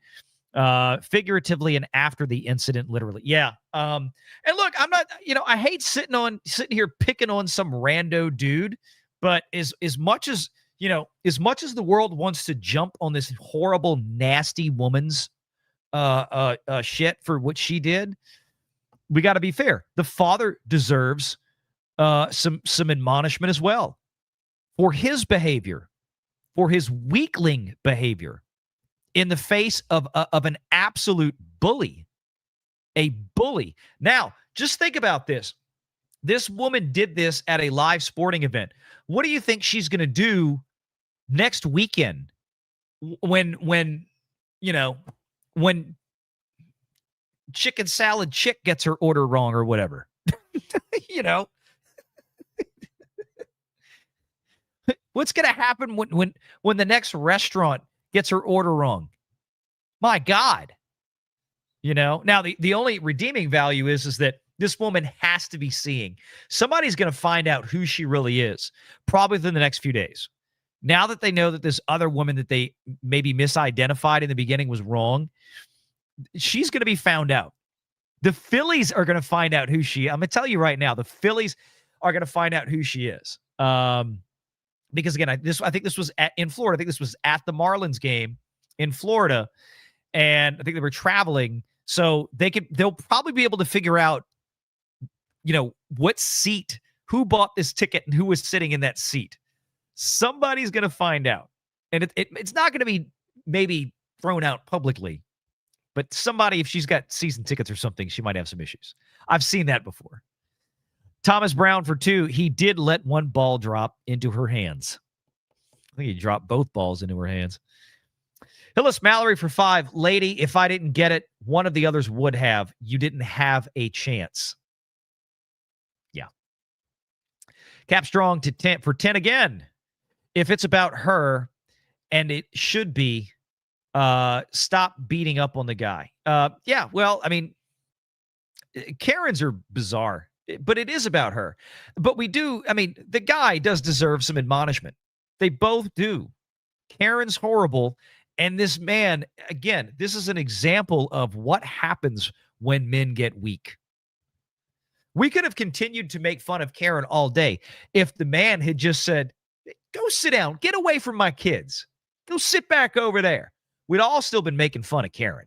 Figuratively and after the incident, literally. Yeah. And look, I'm not, I hate sitting here picking on some rando dude, but as much as the world wants to jump on this horrible, nasty woman's shit for what she did, we got to be fair. The father deserves some admonishment as well for his behavior, for his weakling behavior in the face of an absolute bully, a bully. Now, just think about this. This woman did this at a live sporting event. What do you think she's going to do next weekend when chicken salad chick gets her order wrong or whatever? What's going to happen when the next restaurant gets her order wrong? My God. Now the only redeeming value is that this woman has to be seeing. Somebody's going to find out who she really is, probably within the next few days. Now that they know that this other woman that they maybe misidentified in the beginning was wrong, she's going to be found out. The Phillies are going to find out who she is. I'm going to tell you right now, the Phillies are going to find out who she is. Because again, I think this was in Florida. I think this was at the Marlins game in Florida, and I think they were traveling, so they'll probably be able to figure out, what seat, who bought this ticket, and who was sitting in that seat. Somebody's going to find out, and it's not going to be maybe thrown out publicly, but somebody, if she's got season tickets or something, she might have some issues. I've seen that before. Thomas Brown for 2. He did let one ball drop into her hands. I think he dropped both balls into her hands. Hillis Mallory for 5. Lady, if I didn't get it, one of the others would have. You didn't have a chance. Yeah. Cap Strong to 10 for 10 again. If it's about her, and it should be, stop beating up on the guy. Yeah, well, I mean, Karens are bizarre, but it is about her. But the guy does deserve some admonishment. They both do. Karen's horrible. And this man, again, this is an example of what happens when men get weak. We could have continued to make fun of Karen all day if the man had just said, go sit down, get away from my kids, go sit back over there. We'd all still been making fun of Karen.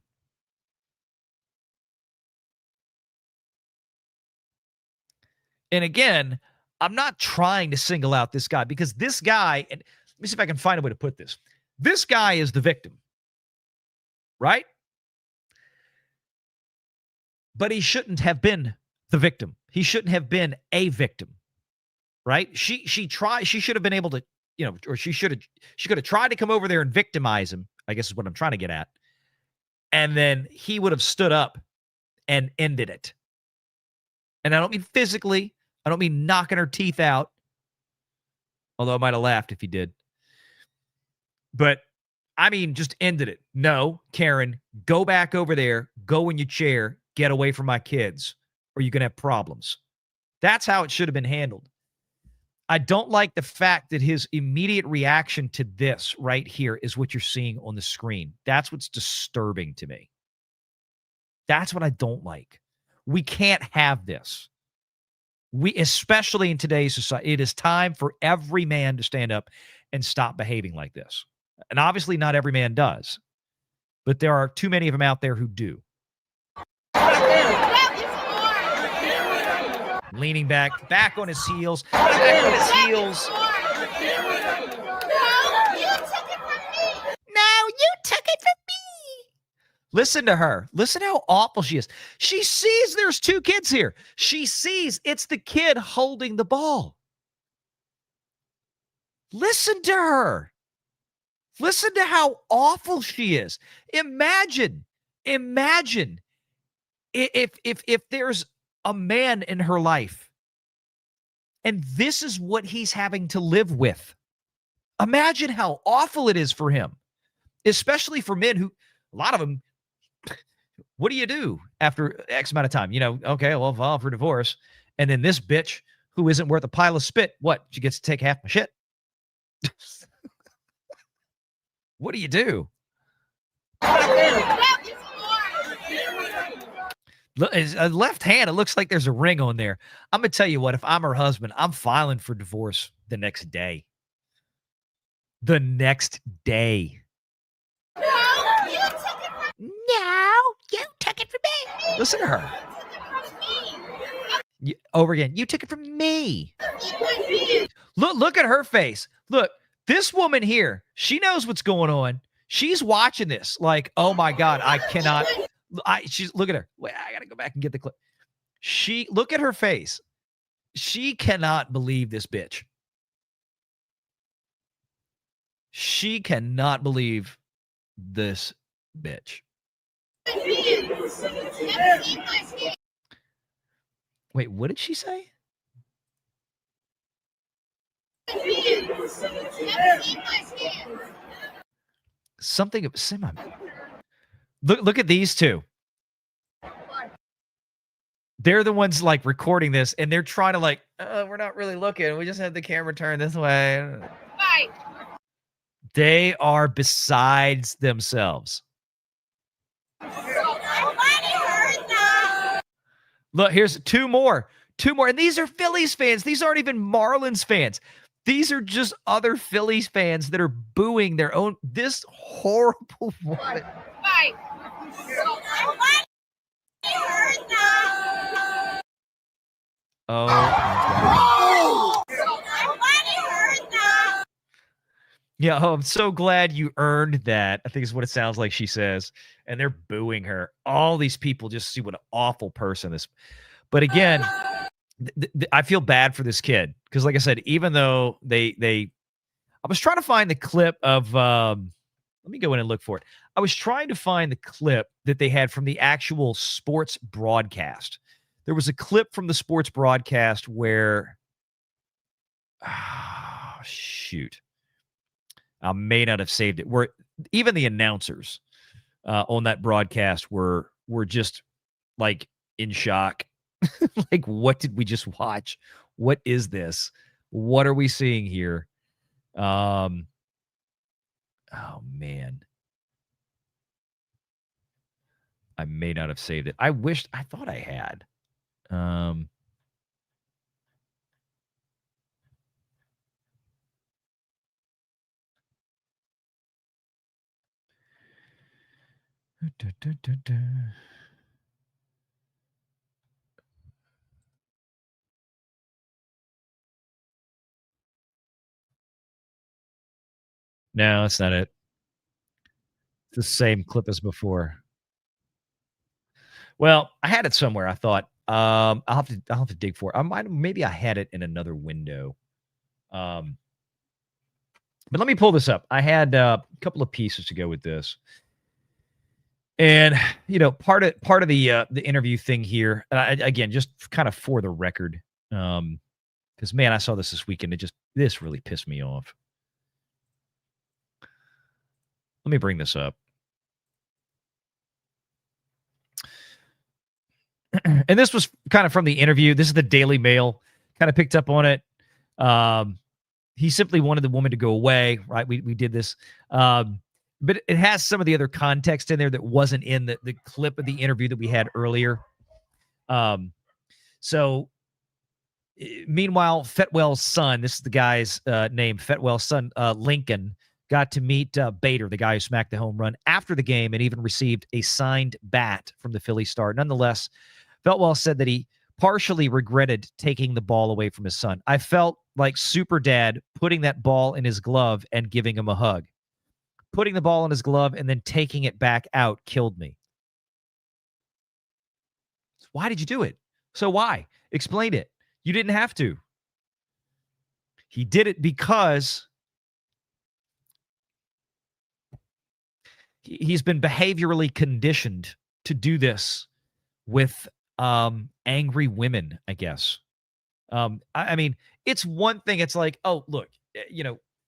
And again, I'm not trying to single out this guy, because this guy, and let me see if I can find a way to put this. This guy is the victim, right? But he shouldn't have been the victim. He shouldn't have been a victim, right? She should have been able to, or she could have tried to come over there and victimize him, I guess is what I'm trying to get at. And then he would have stood up and ended it. And I don't mean physically. I don't mean knocking her teeth out. Although I might have laughed if he did. But I mean, just ended it. No, Karen, go back over there, go in your chair, get away from my kids, or you're going to have problems. That's how it should have been handled. I don't like the fact that his immediate reaction to this right here is what you're seeing on the screen. That's what's disturbing to me. That's what I don't like. We can't have this. Especially in today's society, it is time for every man to stand up and stop behaving like this. And obviously not every man does, but there are too many of them out there who do. Leaning back on his heels, back on his heels. No, you took it from me. Listen to her. Listen how awful she is. She sees there's two kids here. She sees it's the kid holding the ball. Listen to her. Listen to how awful she is. Imagine if there's a man in her life and this is what he's having to live with. Imagine how awful it is for him, especially for men who, a lot of them, what do you do after X amount of time? Okay, well, I'll file for divorce. And then this bitch who isn't worth a pile of spit, what? She gets to take half my shit. What do you do? Left hand, it looks like there's a ring on there. I'm going to tell you what, if I'm her husband, I'm filing for divorce the next day. The next day. No, you took it from me. Listen to her. Over again. You took it from me. Look at her face. Look, this woman here, she knows what's going on. She's watching this like, oh my God, I cannot. Look at her. Wait, I got to go back and get the clip. Look at her face. She cannot believe this bitch. She cannot believe this bitch. Wait, what did she say? Something of semi. Look at these two. They're the ones like recording this, and they're trying to like, we're not really looking. We just had the camera turned this way. Bye. They are besides themselves. Look, here's two more. And these are Phillies fans. These aren't even Marlins fans. These are just other Phillies fans that are booing their own, this horrible woman. Bye. Oh, my God. Yeah, I'm so glad you earned that. I think is what it sounds like she says. And they're booing her. All these people just see what an awful person this. But again, I feel bad for this kid. Because like I said, even though I was trying to find the clip of, let me go in and look for it. I was trying to find the clip that they had from the actual sports broadcast. There was a clip from the sports broadcast where, shoot. I may not have saved it. Where even the announcers on that broadcast were just like in shock. Like, what did we just watch? What is this? What are we seeing here? Oh man. I may not have saved it. I thought I had. No, that's not it. the same clip as before. Well, I had it somewhere. I thought I'll have to dig for it. Maybe I had it in another window. But let me pull this up. I had a couple of pieces to go with this. And part of the interview thing here, again, just kind of for the record, because man, I saw this weekend. This really pissed me off. Let me bring this up. And this was kind of from the interview. This is the Daily Mail. Kind of picked up on it. He simply wanted the woman to go away, right? We did this. But it has some of the other context in there that wasn't in the clip of the interview that we had earlier. Meanwhile, Fetwell's son, this is the guy's name, Fetwell's son, Lincoln, got to meet Bader, the guy who smacked the home run, after the game and even received a signed bat from the Phillies star. Nonetheless, Fetwell said that he partially regretted taking the ball away from his son. I felt like Super Dad putting that ball in his glove and giving him a hug. Putting the ball in his glove and then taking it back out killed me. Why did you do it? So why? Explain it. You didn't have to. He did it because he's been behaviorally conditioned to do this with angry women, I guess. I mean, it's one thing. It's like, oh, look,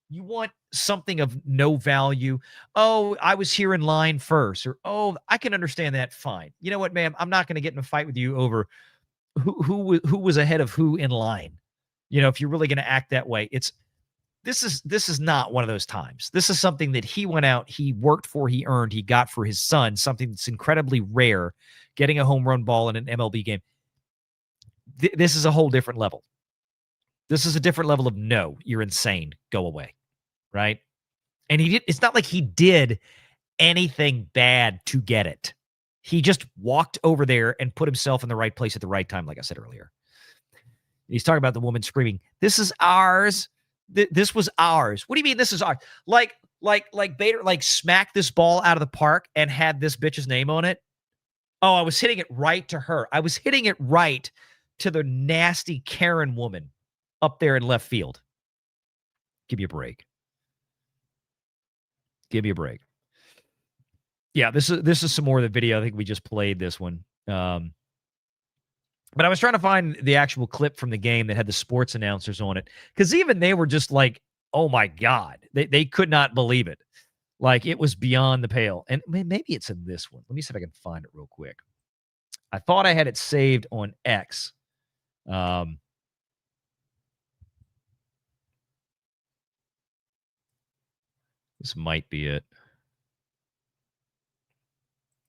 you want something of no value. Oh, I was here in line first. Or, oh, I can understand that. Fine. You know what, ma'am? I'm not going to get in a fight with you over who was ahead of who in line. If you're really going to act that way, this is not one of those times. This is something that he went out, he worked for, he earned, he got for his son, something that's incredibly rare, getting a home run ball in an MLB game. This is a whole different level. This is a different level of no, you're insane, go away, right? And it's not like he did anything bad to get it. He just walked over there and put himself in the right place at the right time, like I said earlier. He's talking about the woman screaming, "This is ours. This was ours." What do you mean this is ours? Like Bader smacked this ball out of the park and had this bitch's name on it. Oh, I was hitting it right to her. I was hitting it right to the nasty Karen woman up there in left field. Give me a break. Give me a break. Yeah, this is some more of the video. I think we just played this one. But I was trying to find the actual clip from the game that had the sports announcers on it, because even they were just like, oh my God. They could not believe it. Like, it was beyond the pale. And maybe it's in this one. Let me see if I can find it real quick. I thought I had it saved on X. This might be it.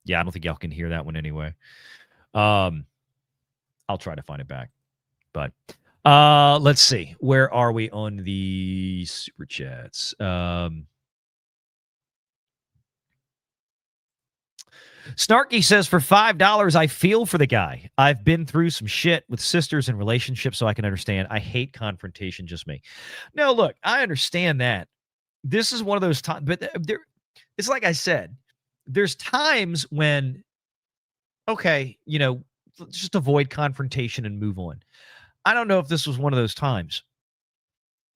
Yeah, I don't think y'all can hear that one anyway. I'll try to find it back. But let's see. Where are we on the super chats? Snarky says, for $5, I feel for the guy. I've been through some shit with sisters and relationships, so I can understand. I hate confrontation, just me. No, look, I understand that. This is one of those times, but it's like I said, there's times when, okay, just avoid confrontation and move on. I don't know if this was one of those times,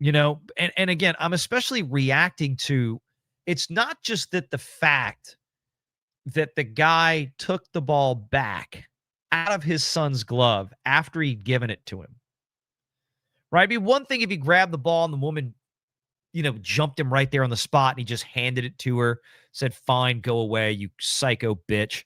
and again, I'm especially reacting to, it's not just that the fact that the guy took the ball back out of his son's glove after he'd given it to him, right? It'd be one thing if he grabbed the ball and the woman, jumped him right there on the spot and he just handed it to her, said, fine, go away, you psycho bitch,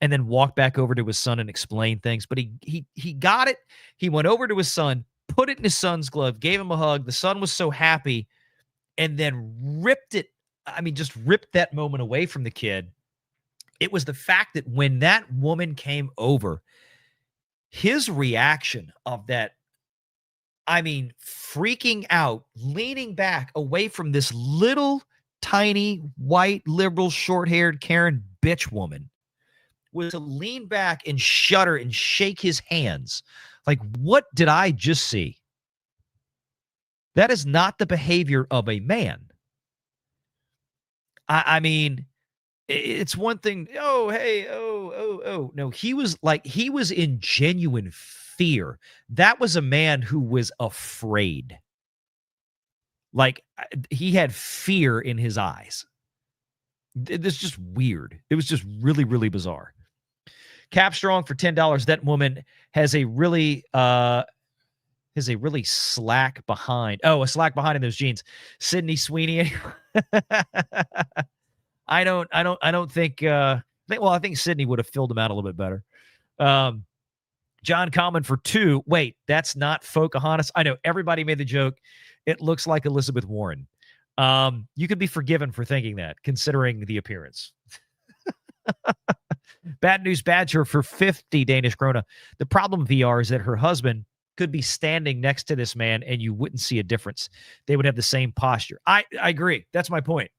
and then walked back over to his son and explained things. But he got it. He went over to his son, put it in his son's glove, gave him a hug. The son was so happy, and then ripped that moment away from the kid. It was the fact that when that woman came over, his reaction of that, freaking out, leaning back away from this little tiny white liberal short-haired Karen bitch woman, was to lean back and shudder and shake his hands. Like, what did I just see? That is not the behavior of a man. I mean, It's one thing. Oh, hey, oh. No, he was in genuine fear. That was a man who was afraid. Like he had fear in his eyes. It's just weird. It was just really, really bizarre. Cap Strong for $10. That woman has a really slack behind. Oh, a slack behind in those jeans. Sydney Sweeney. I don't think I think Sydney would have filled him out a little bit better. John Common for 2. Wait, that's not Pocahontas. I know everybody made the joke. It looks like Elizabeth Warren. You could be forgiven for thinking that, considering the appearance. Bad News Badger for 50 Danish krona. The problem, VR, is that her husband could be standing next to this man and you wouldn't see a difference. They would have the same posture. I agree. That's my point.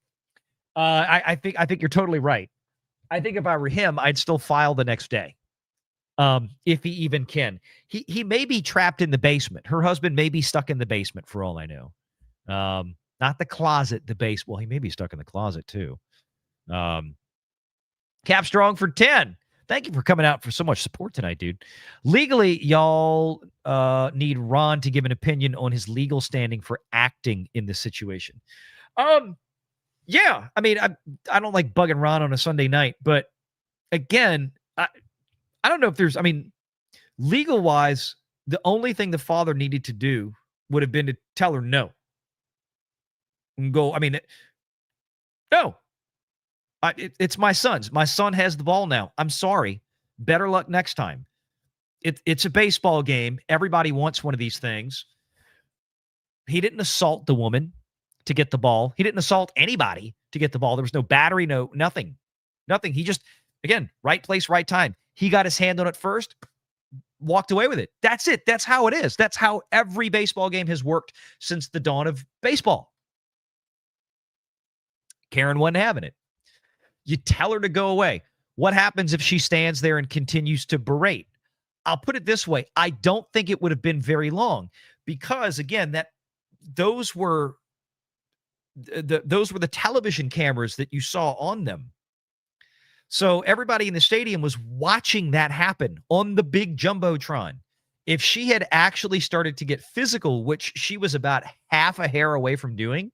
I think you're totally right. I think if I were him, I'd still file the next day. If he even can. He may be trapped in the basement. Her husband may be stuck in the basement for all I know. Not the closet, the base. Well, he may be stuck in the closet too. Cap Strong for 10. Thank you for coming out for so much support tonight, dude. Legally, y'all need Ron to give an opinion on his legal standing for acting in this situation. Yeah, I mean, I don't like bugging Ron on a Sunday night, but again, I don't know if there's, I mean, legal wise, the only thing the father needed to do would have been to tell her no. And go, I mean, no. It's my son's. My son has the ball now. I'm sorry. Better luck next time. It's a baseball game. Everybody wants one of these things. He didn't assault the woman to get the ball. He didn't assault anybody to get the ball. There was no battery, no nothing. Nothing. He just, again, right place, right time. He got his hand on it first, walked away with it. That's it. That's how it is. That's how every baseball game has worked since the dawn of baseball. Karen wasn't having it. You tell her to go away. What happens if she stands there and continues to berate? I'll put it this way. I don't think it would have been very long because, again, those were the television cameras that you saw on them. So everybody in the stadium was watching that happen on the big jumbotron. If she had actually started to get physical, which she was about half a hair away from doing,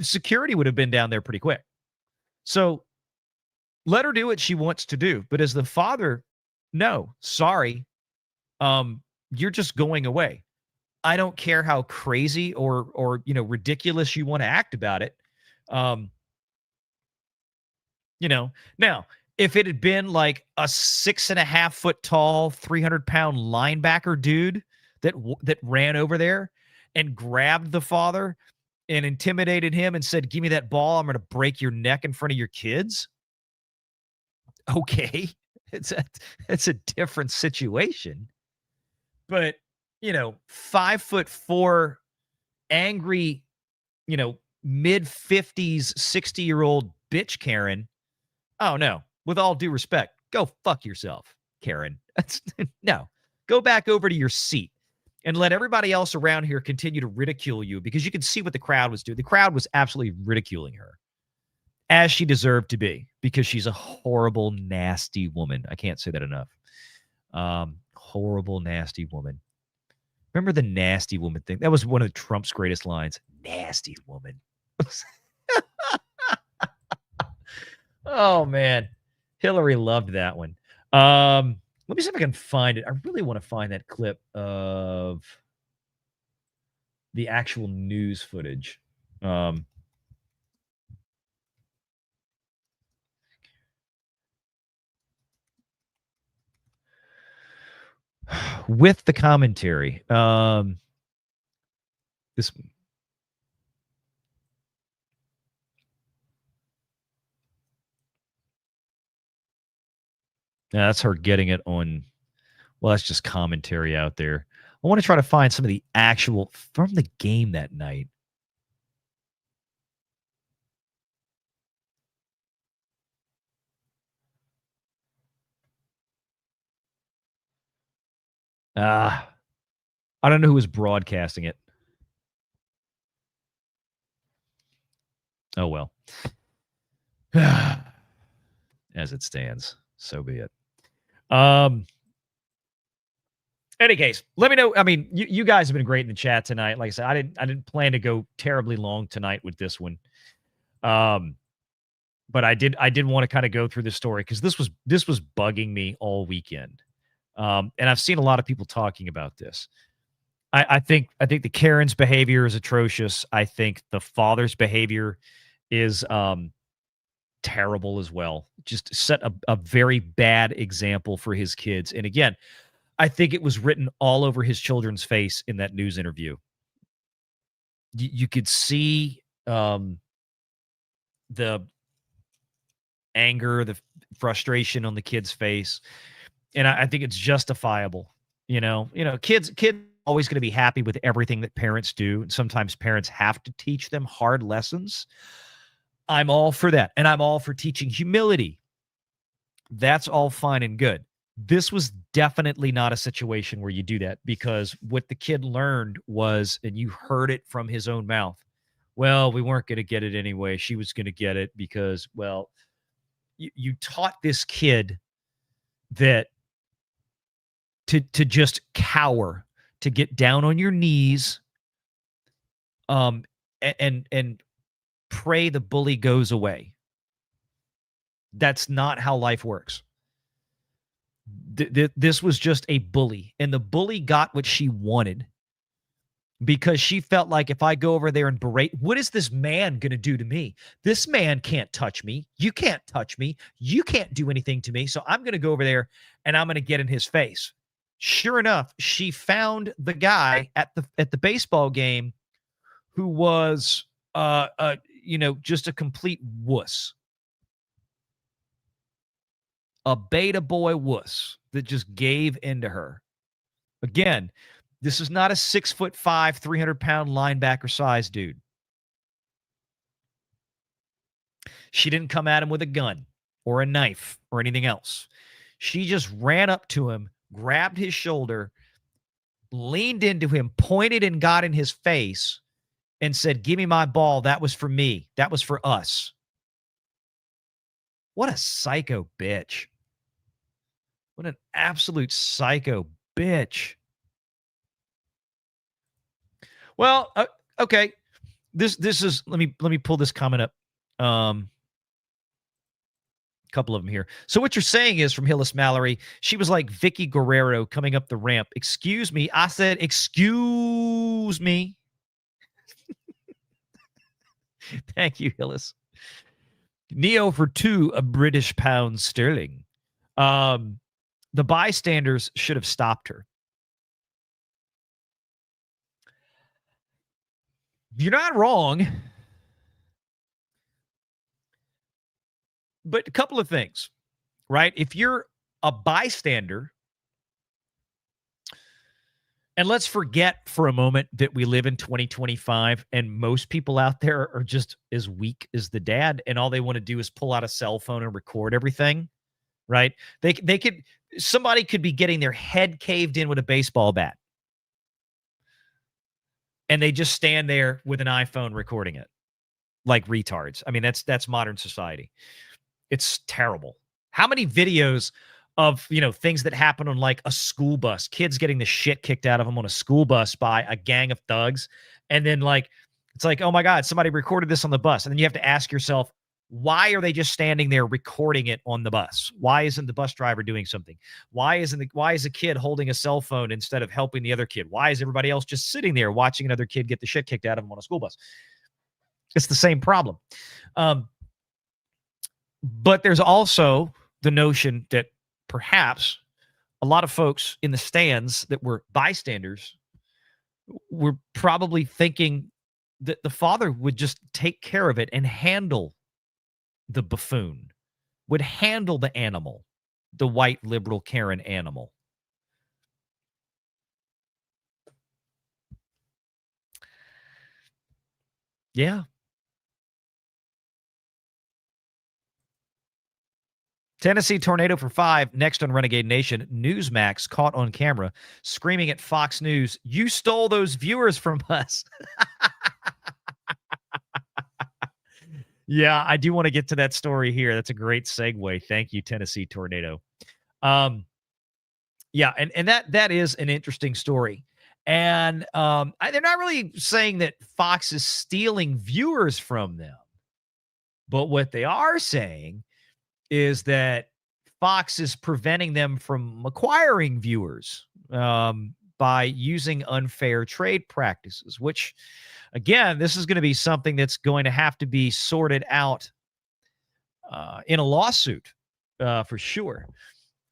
security would have been down there pretty quick. So let her do what she wants to do. But as the father, no, sorry. You're just going away. I don't care how crazy or ridiculous you want to act about it. Now, if it had been like a 6.5 foot tall, 300-pound linebacker dude that ran over there and grabbed the father and intimidated him and said, "Give me that ball. I'm going to break your neck in front of your kids." Okay. It's a different situation. But, 5'4", angry, mid-50s, 60-year-old bitch Karen. Oh, no. With all due respect, go fuck yourself, Karen. No. Go back over to your seat and let everybody else around here continue to ridicule you because you can see what the crowd was doing. The crowd was absolutely ridiculing her, as she deserved to be, because she's a horrible, nasty woman. I can't say that enough. Horrible, nasty woman. Remember the nasty woman thing? That was one of Trump's greatest lines. Nasty woman. Oh, man. Hillary loved that one. Let me see if I can find it. I really want to find that clip of the actual news footage. With the commentary. This that's her getting it on. Well, that's just commentary out there. I want to try to find some of the actual from the game that night. I don't know who was broadcasting it. Oh, well. As it stands, so be it. Any case, let me know. I mean, you guys have been great in the chat tonight. Like I said, I didn't plan to go terribly long tonight with this one. But I did want to kind of go through the story because this was bugging me all weekend. And I've seen a lot of people talking about this. I think the Karen's behavior is atrocious. I think the father's behavior is terrible as well. Just set a very bad example for his kids. And again, I think it was written all over his children's face in that news interview. You could see the anger, the frustration on the kid's face. And I think it's justifiable. Kids always going to be happy with everything that parents do. And sometimes parents have to teach them hard lessons. I'm all for that. And I'm all for teaching humility. That's all fine and good. This was definitely not a situation where you do that, because what the kid learned was, and you heard it from his own mouth, well, we weren't going to get it anyway. She was going to get it because, well, you taught this kid that to just cower, to get down on your knees, and pray the bully goes away. That's not how life works. This was just a bully, and the bully got what she wanted because she felt like, if I go over there and berate, what is this man going to do to me? This man can't touch me. You can't touch me. You can't do anything to me. So I'm going to go over there and I'm going to get in his face. Sure enough, she found the guy at the baseball game who was just a complete wuss. A beta boy wuss that just gave into her. Again, this is not a 6'5", 300-pound linebacker size dude. She didn't come at him with a gun or a knife or anything else. She just ran up to him, grabbed his shoulder, leaned into him, pointed and got in his face, and said, "Give me my ball. That was for me. That was for us." What a psycho bitch. What an absolute psycho bitch. Well, okay. This is, let me pull this comment up. Couple of them here. So what you're saying is, from Hillis Mallory, she was like Vicky Guerrero coming up the ramp. Excuse me. I said, excuse me. Thank you, Hillis. Neo for 2 a British pound sterling. The bystanders should have stopped her. You're not wrong. But a couple of things, right? If you're a bystander, and let's forget for a moment that we live in 2025 and most people out there are just as weak as the dad, and all they want to do is pull out a cell phone and record everything, right? Somebody could be getting their head caved in with a baseball bat, and they just stand there with an iPhone recording it like retards. I mean, that's modern society. It's terrible. How many videos of, things that happen on like a school bus, kids getting the shit kicked out of them on a school bus by a gang of thugs. And then it's like, oh my God, somebody recorded this on the bus. And then you have to ask yourself, why are they just standing there recording it on the bus? Why isn't the bus driver doing something? Why is a kid holding a cell phone instead of helping the other kid? Why is everybody else just sitting there watching another kid get the shit kicked out of him on a school bus? It's the same problem. But there's also the notion that perhaps a lot of folks in the stands that were bystanders were probably thinking that the father would just take care of it and handle the buffoon, would handle the animal, the white liberal Karen animal. Yeah. Tennessee tornado for 5. Next on Renegade Nation. Newsmax caught on camera screaming at Fox News, "You stole those viewers from us." Yeah, I do want to get to that story here. That's a great segue. Thank you, Tennessee Tornado. Yeah, and that is an interesting story. And they're not really saying that Fox is stealing viewers from them. But what they are saying is that Fox is preventing them from acquiring viewers by using unfair trade practices, which, again, this is going to be something that's going to have to be sorted out in a lawsuit for sure.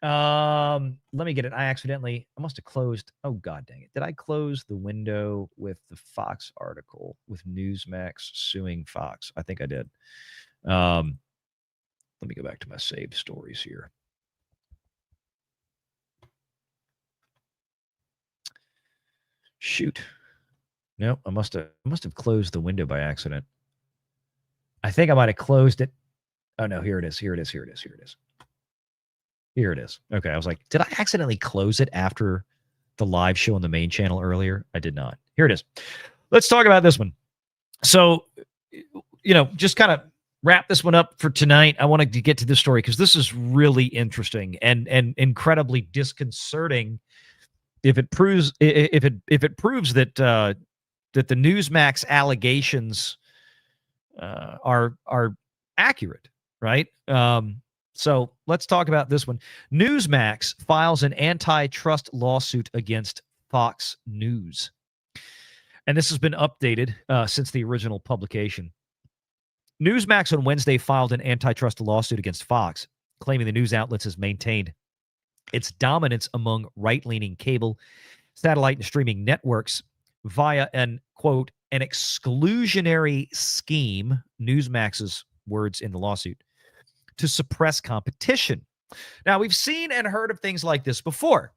Let me get it. I must have closed. Oh, God dang it. Did I close the window with the Fox article with Newsmax suing Fox? I think I did. Let me go back to my saved stories here. Shoot. No, I must have closed the window by accident. I think I might have closed it. Oh no, here it is. Here it is. Okay, I was like, did I accidentally close it after the live show on the main channel earlier? I did not. Here it is. Let's talk about this one. So, just kind of wrap this one up for tonight. I wanted to get to this story because this is really interesting and incredibly disconcerting. If it proves that that the Newsmax allegations are accurate, right? So let's talk about this one. Newsmax files an antitrust lawsuit against Fox News, and this has been updated since the original publication. Newsmax on Wednesday filed an antitrust lawsuit against Fox, claiming the news outlets has maintained its dominance among right-leaning cable, satellite, and streaming networks via an, quote, an exclusionary scheme, Newsmax's words in the lawsuit, to suppress competition. Now, we've seen and heard of things like this before.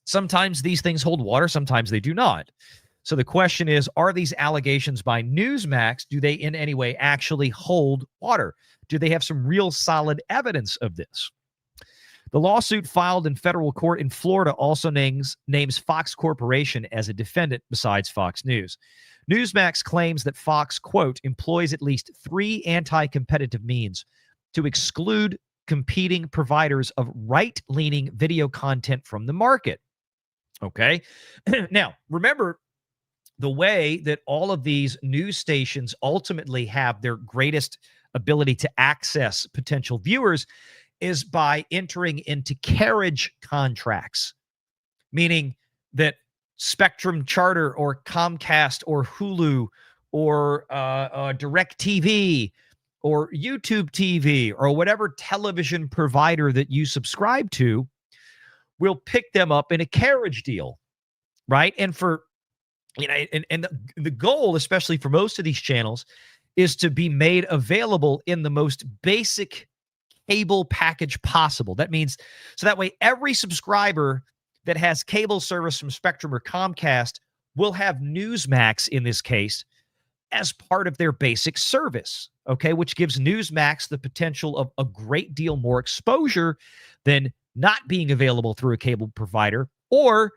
Sometimes these things hold water, sometimes they do not. So the question is, are these allegations by Newsmax, do they in any way actually hold water? Do they have some real solid evidence of this? The lawsuit filed in federal court in Florida also names Fox Corporation as a defendant besides Fox News. Newsmax claims that Fox, quote, employs at least 3 anti-competitive means to exclude competing providers of right-leaning video content from the market. Okay? Now, remember, the way that all of these news stations ultimately have their greatest ability to access potential viewers is by entering into carriage contracts, meaning that Spectrum Charter or Comcast or Hulu or DirecTV or YouTube TV or whatever television provider that you subscribe to will pick them up in a carriage deal, right? And for and the goal, especially for most of these channels, is to be made available in the most basic cable package possible. That means, so that way every subscriber that has cable service from Spectrum or Comcast will have Newsmax in this case as part of their basic service, okay, which gives Newsmax the potential of a great deal more exposure than not being available through a cable provider or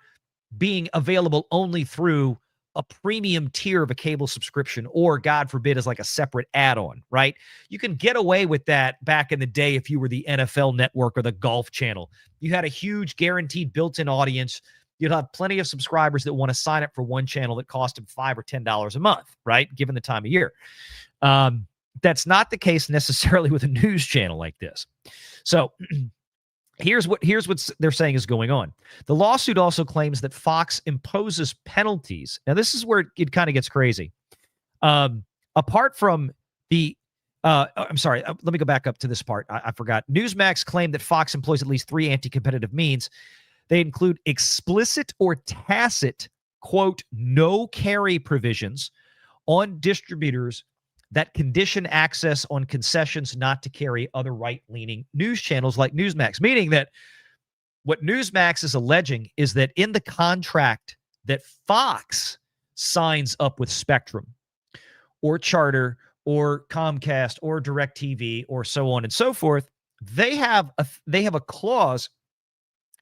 being available only through a premium tier of a cable subscription, or God forbid, as like a separate add-on, right? You can get away with that back in the day if you were the NFL Network or the Golf Channel. You had a huge guaranteed built-in audience. You'd have plenty of subscribers that want to sign up for one channel that cost them $5 or $10 a month, right? Given the time of year. That's not the case necessarily with a news channel like this. So here's what they're saying is going on. The lawsuit also claims that Fox imposes penalties. Now, this is where it kind of gets crazy. Apart from the, I'm sorry, let me go back up to this part. I forgot. Newsmax claimed that Fox employs at least 3 anti-competitive means. They include explicit or tacit, quote, no carry provisions on distributors that condition access on concessions not to carry other right-leaning news channels like Newsmax, meaning that what Newsmax is alleging is that in the contract that Fox signs up with Spectrum or Charter or Comcast or DirecTV or so on and so forth, they have a clause.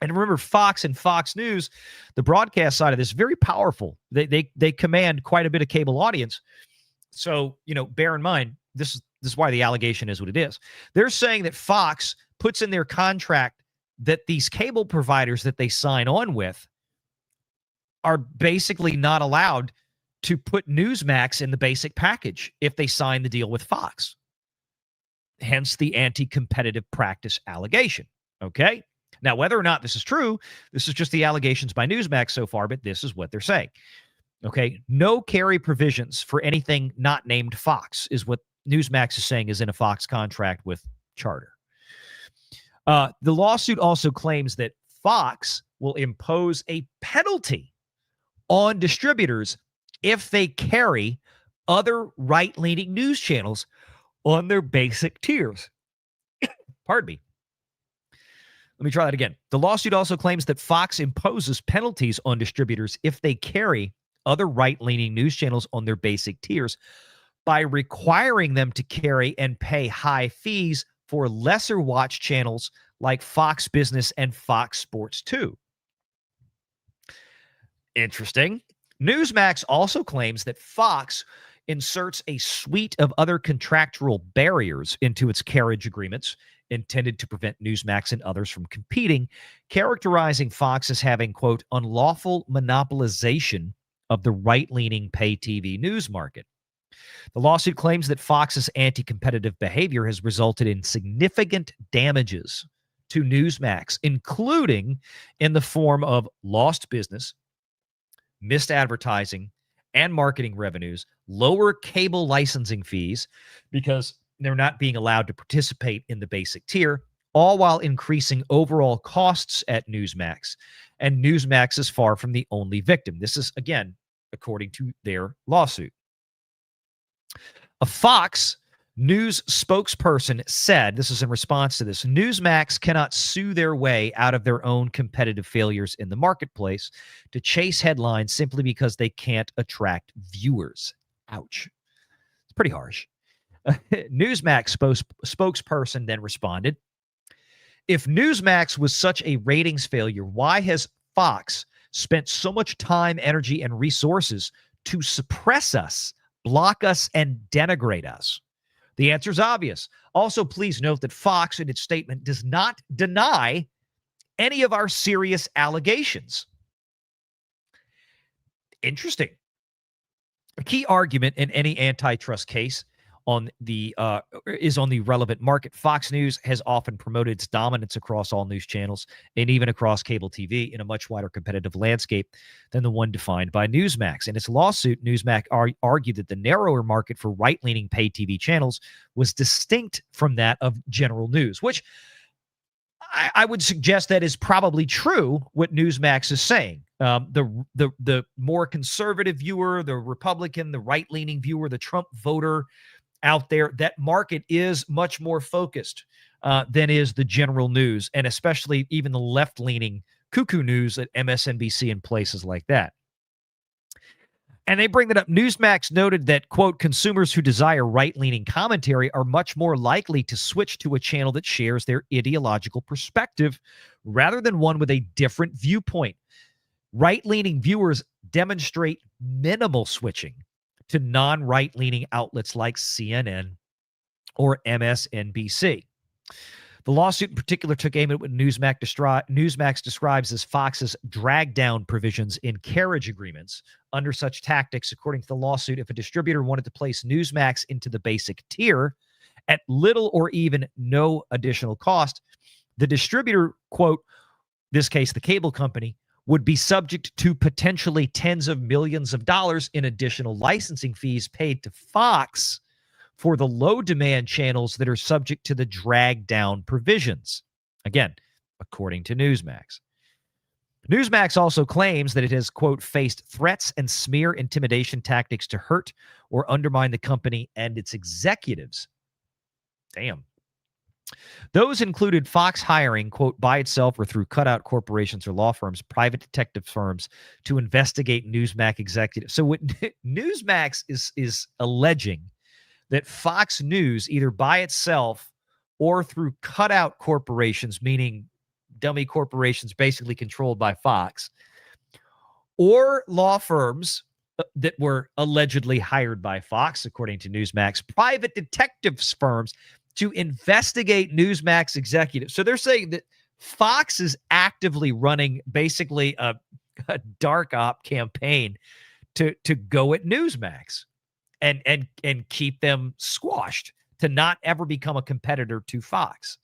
And remember, Fox and Fox News, the broadcast side of this, very powerful. They command quite a bit of cable audience. So, bear in mind, this this is why the allegation is what it is. They're saying that Fox puts in their contract that these cable providers that they sign on with are basically not allowed to put Newsmax in the basic package if they sign the deal with Fox. Hence the anti-competitive practice allegation. Okay? Now, whether or not this is true, this is just the allegations by Newsmax so far, but this is what they're saying. Okay? No carry provisions for anything not named Fox is what Newsmax is saying is in a Fox contract with Charter. The lawsuit also claims that Fox will impose a penalty on distributors if they carry other right-leaning news channels on their basic tiers. Pardon me. Let me try that again. The lawsuit also claims that Fox imposes penalties on distributors if they carry other right-leaning news channels on their basic tiers by requiring them to carry and pay high fees for lesser watch channels like Fox Business and Fox Sports 2. Interesting. Newsmax also claims that Fox inserts a suite of other contractual barriers into its carriage agreements intended to prevent Newsmax and others from competing, characterizing Fox as having, quote, unlawful monopolization of the right-leaning pay TV news market. The lawsuit claims that Fox's anti-competitive behavior has resulted in significant damages to Newsmax, including in the form of lost business, missed advertising and marketing revenues, lower cable licensing fees because they're not being allowed to participate in the basic tier, all while increasing overall costs at Newsmax. And Newsmax is far from the only victim. This is, again, according to their lawsuit. A Fox News spokesperson said, this is in response to this, Newsmax cannot sue their way out of their own competitive failures in the marketplace to chase headlines simply because they can't attract viewers. Ouch. It's pretty harsh. Newsmax spokesperson then responded, if Newsmax was such a ratings failure, why has Fox spent so much time, energy, and resources to suppress us, block us, and denigrate us? The answer is obvious. Also, please note that Fox, in its statement, does not deny any of our serious allegations. Interesting. A key argument in any antitrust case is on the relevant market. Fox News has often promoted its dominance across all news channels and even across cable TV in a much wider competitive landscape than the one defined by Newsmax. In its lawsuit, Newsmax argued that the narrower market for right-leaning pay TV channels was distinct from that of general news, which I would suggest that is probably true what Newsmax is saying. The more conservative viewer, the Republican, the right-leaning viewer, the Trump voter out there, that market is much more focused than is the general news, and especially even the left-leaning cuckoo news at MSNBC and places like that. And they bring that up. Newsmax noted that, quote, consumers who desire right-leaning commentary are much more likely to switch to a channel that shares their ideological perspective rather than one with a different viewpoint. Right-leaning viewers demonstrate minimal switching to non-right-leaning outlets like CNN or MSNBC. The lawsuit in particular took aim at what Newsmax describes as Fox's drag-down provisions in carriage agreements. Under such tactics, according to the lawsuit, if a distributor wanted to place Newsmax into the basic tier at little or even no additional cost, the distributor, quote, this case the cable company, would be subject to potentially tens of millions of dollars in additional licensing fees paid to Fox for the low-demand channels that are subject to the drag-down provisions. Again, according to Newsmax. Newsmax also claims that it has, quote, faced threats and smear intimidation tactics to hurt or undermine the company and its executives. Damn. Those included Fox hiring, quote, by itself or through cutout corporations or law firms, private detective firms to investigate Newsmax executives. So what Newsmax is alleging that Fox News, either by itself or through cutout corporations, meaning dummy corporations basically controlled by Fox, or law firms that were allegedly hired by Fox, according to Newsmax, private detectives firms to investigate Newsmax executives. So they're saying that Fox is actively running basically a dark op campaign to go at Newsmax and keep them squashed, to not ever become a competitor to Fox.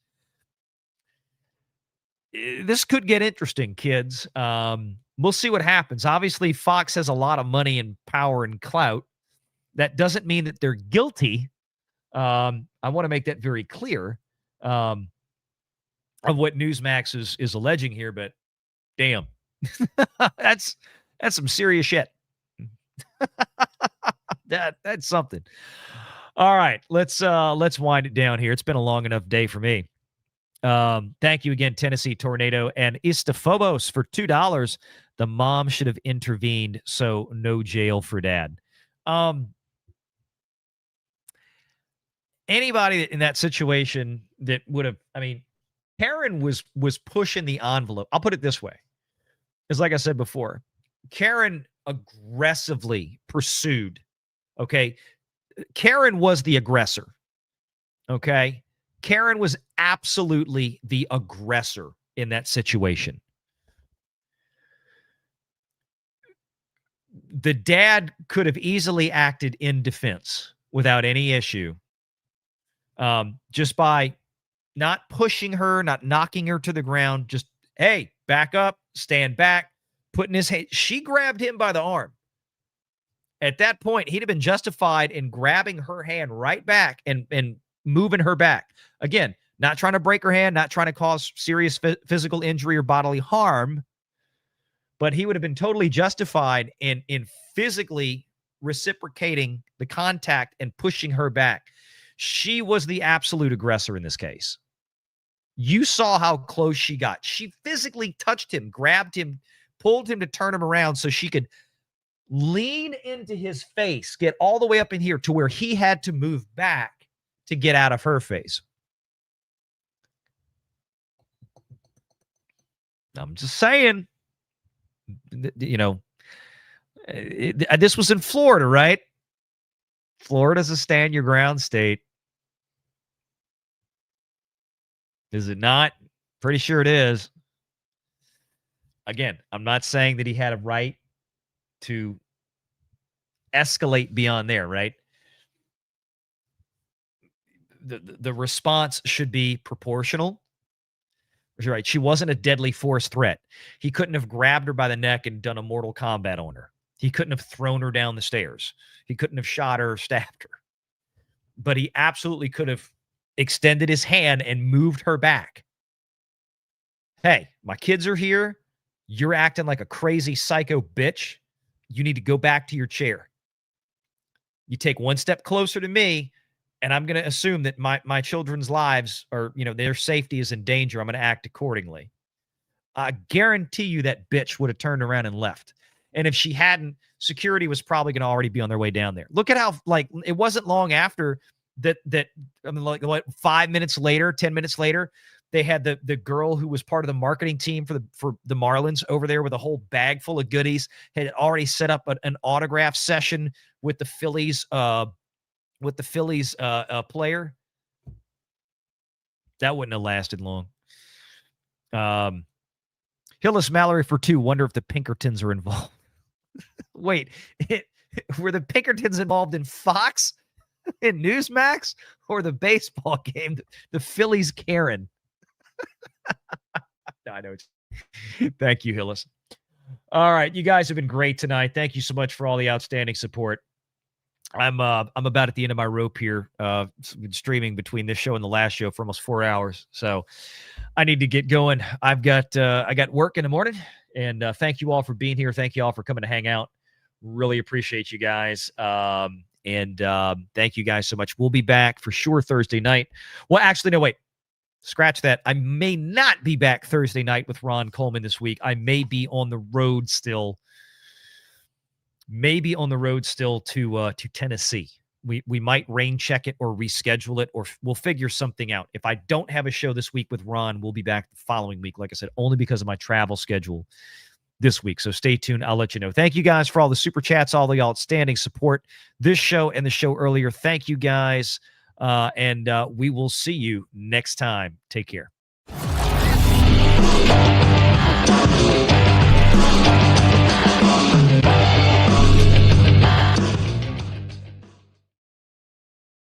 This could get interesting, kids. We'll see what happens. Obviously, Fox has a lot of money and power and clout. That doesn't mean that they're guilty. I want to make that very clear of what Newsmax is alleging here, but damn, that's some serious shit. That's something. All right, let's wind it down here. It's been a long enough day for me. Thank you again, Tennessee Tornado and Istaphobos for $2. The mom should have intervened, so no jail for dad. Anybody in that situation that would have, I mean, Karen was pushing the envelope. I'll put it this way. It's like I said before, Karen aggressively pursued. Okay. Karen was the aggressor. Okay. Karen was absolutely the aggressor in that situation. The dad could have easily acted in defense without any issue, just by not pushing her, not knocking her to the ground, just, hey, back up, stand back, putting his hand. She grabbed him by the arm. At that point, he'd have been justified in grabbing her hand right back and moving her back. Again, not trying to break her hand, not trying to cause serious physical injury or bodily harm, but he would have been totally justified in physically reciprocating the contact and pushing her back. She was the absolute aggressor in this case. You saw how close she got. She physically touched him, grabbed him, pulled him to turn him around so she could lean into his face, get all the way up in here to where he had to move back to get out of her face. I'm just saying, you know, this was in Florida, right? Florida's a stand your ground state. Is it not? Pretty sure it is. Again, I'm not saying that he had a right to escalate beyond there, right? The response should be proportional. You're right. She wasn't a deadly force threat. He couldn't have grabbed her by the neck and done a Mortal Kombat on her. He couldn't have thrown her down the stairs. He couldn't have shot her or stabbed her. But he absolutely could have extended his hand and moved her back. Hey, my kids are here. You're acting like a crazy psycho bitch. You need to go back to your chair. You take one step closer to me, and I'm going to assume that my children's lives or, you know, their safety is in danger. I'm going to act accordingly. I guarantee you that bitch would have turned around and left. And if she hadn't, security was probably going to already be on their way down there. Look at how, like, it wasn't long after that, I mean, like, what, 5 minutes later, 10 minutes later, they had the girl who was part of the marketing team for the Marlins over there with a whole bag full of goodies, had already set up an autograph session with the Phillies, player. That wouldn't have lasted long. Hillis Mallory for 2. Wonder if the Pinkertons are involved. Wait, were the Pinkertons involved in Fox, in Newsmax, or the baseball game? The Phillies Karen. No, I know. Thank you, Hillis. All right, you guys have been great tonight. Thank you so much for all the outstanding support. I'm about at the end of my rope here. Been streaming between this show and the last show for almost 4 hours, so I need to get going. I got work in the morning, and thank you all for being here. Thank you all for coming to hang out. Really appreciate you guys. And thank you guys so much. We'll be back for sure Thursday night. Well, actually, no, wait. Scratch that. I may not be back Thursday night with Ron Coleman this week. I may be on the road still. Maybe on the road still to Tennessee. We might rain check it or reschedule it, or we'll figure something out. If I don't have a show this week with Ron, we'll be back the following week. Like I said, only because of my travel schedule this week. So stay tuned. I'll let you know. Thank you guys for all the super chats, all the outstanding support this show and the show earlier. Thank you guys. And we will see you next time. Take care.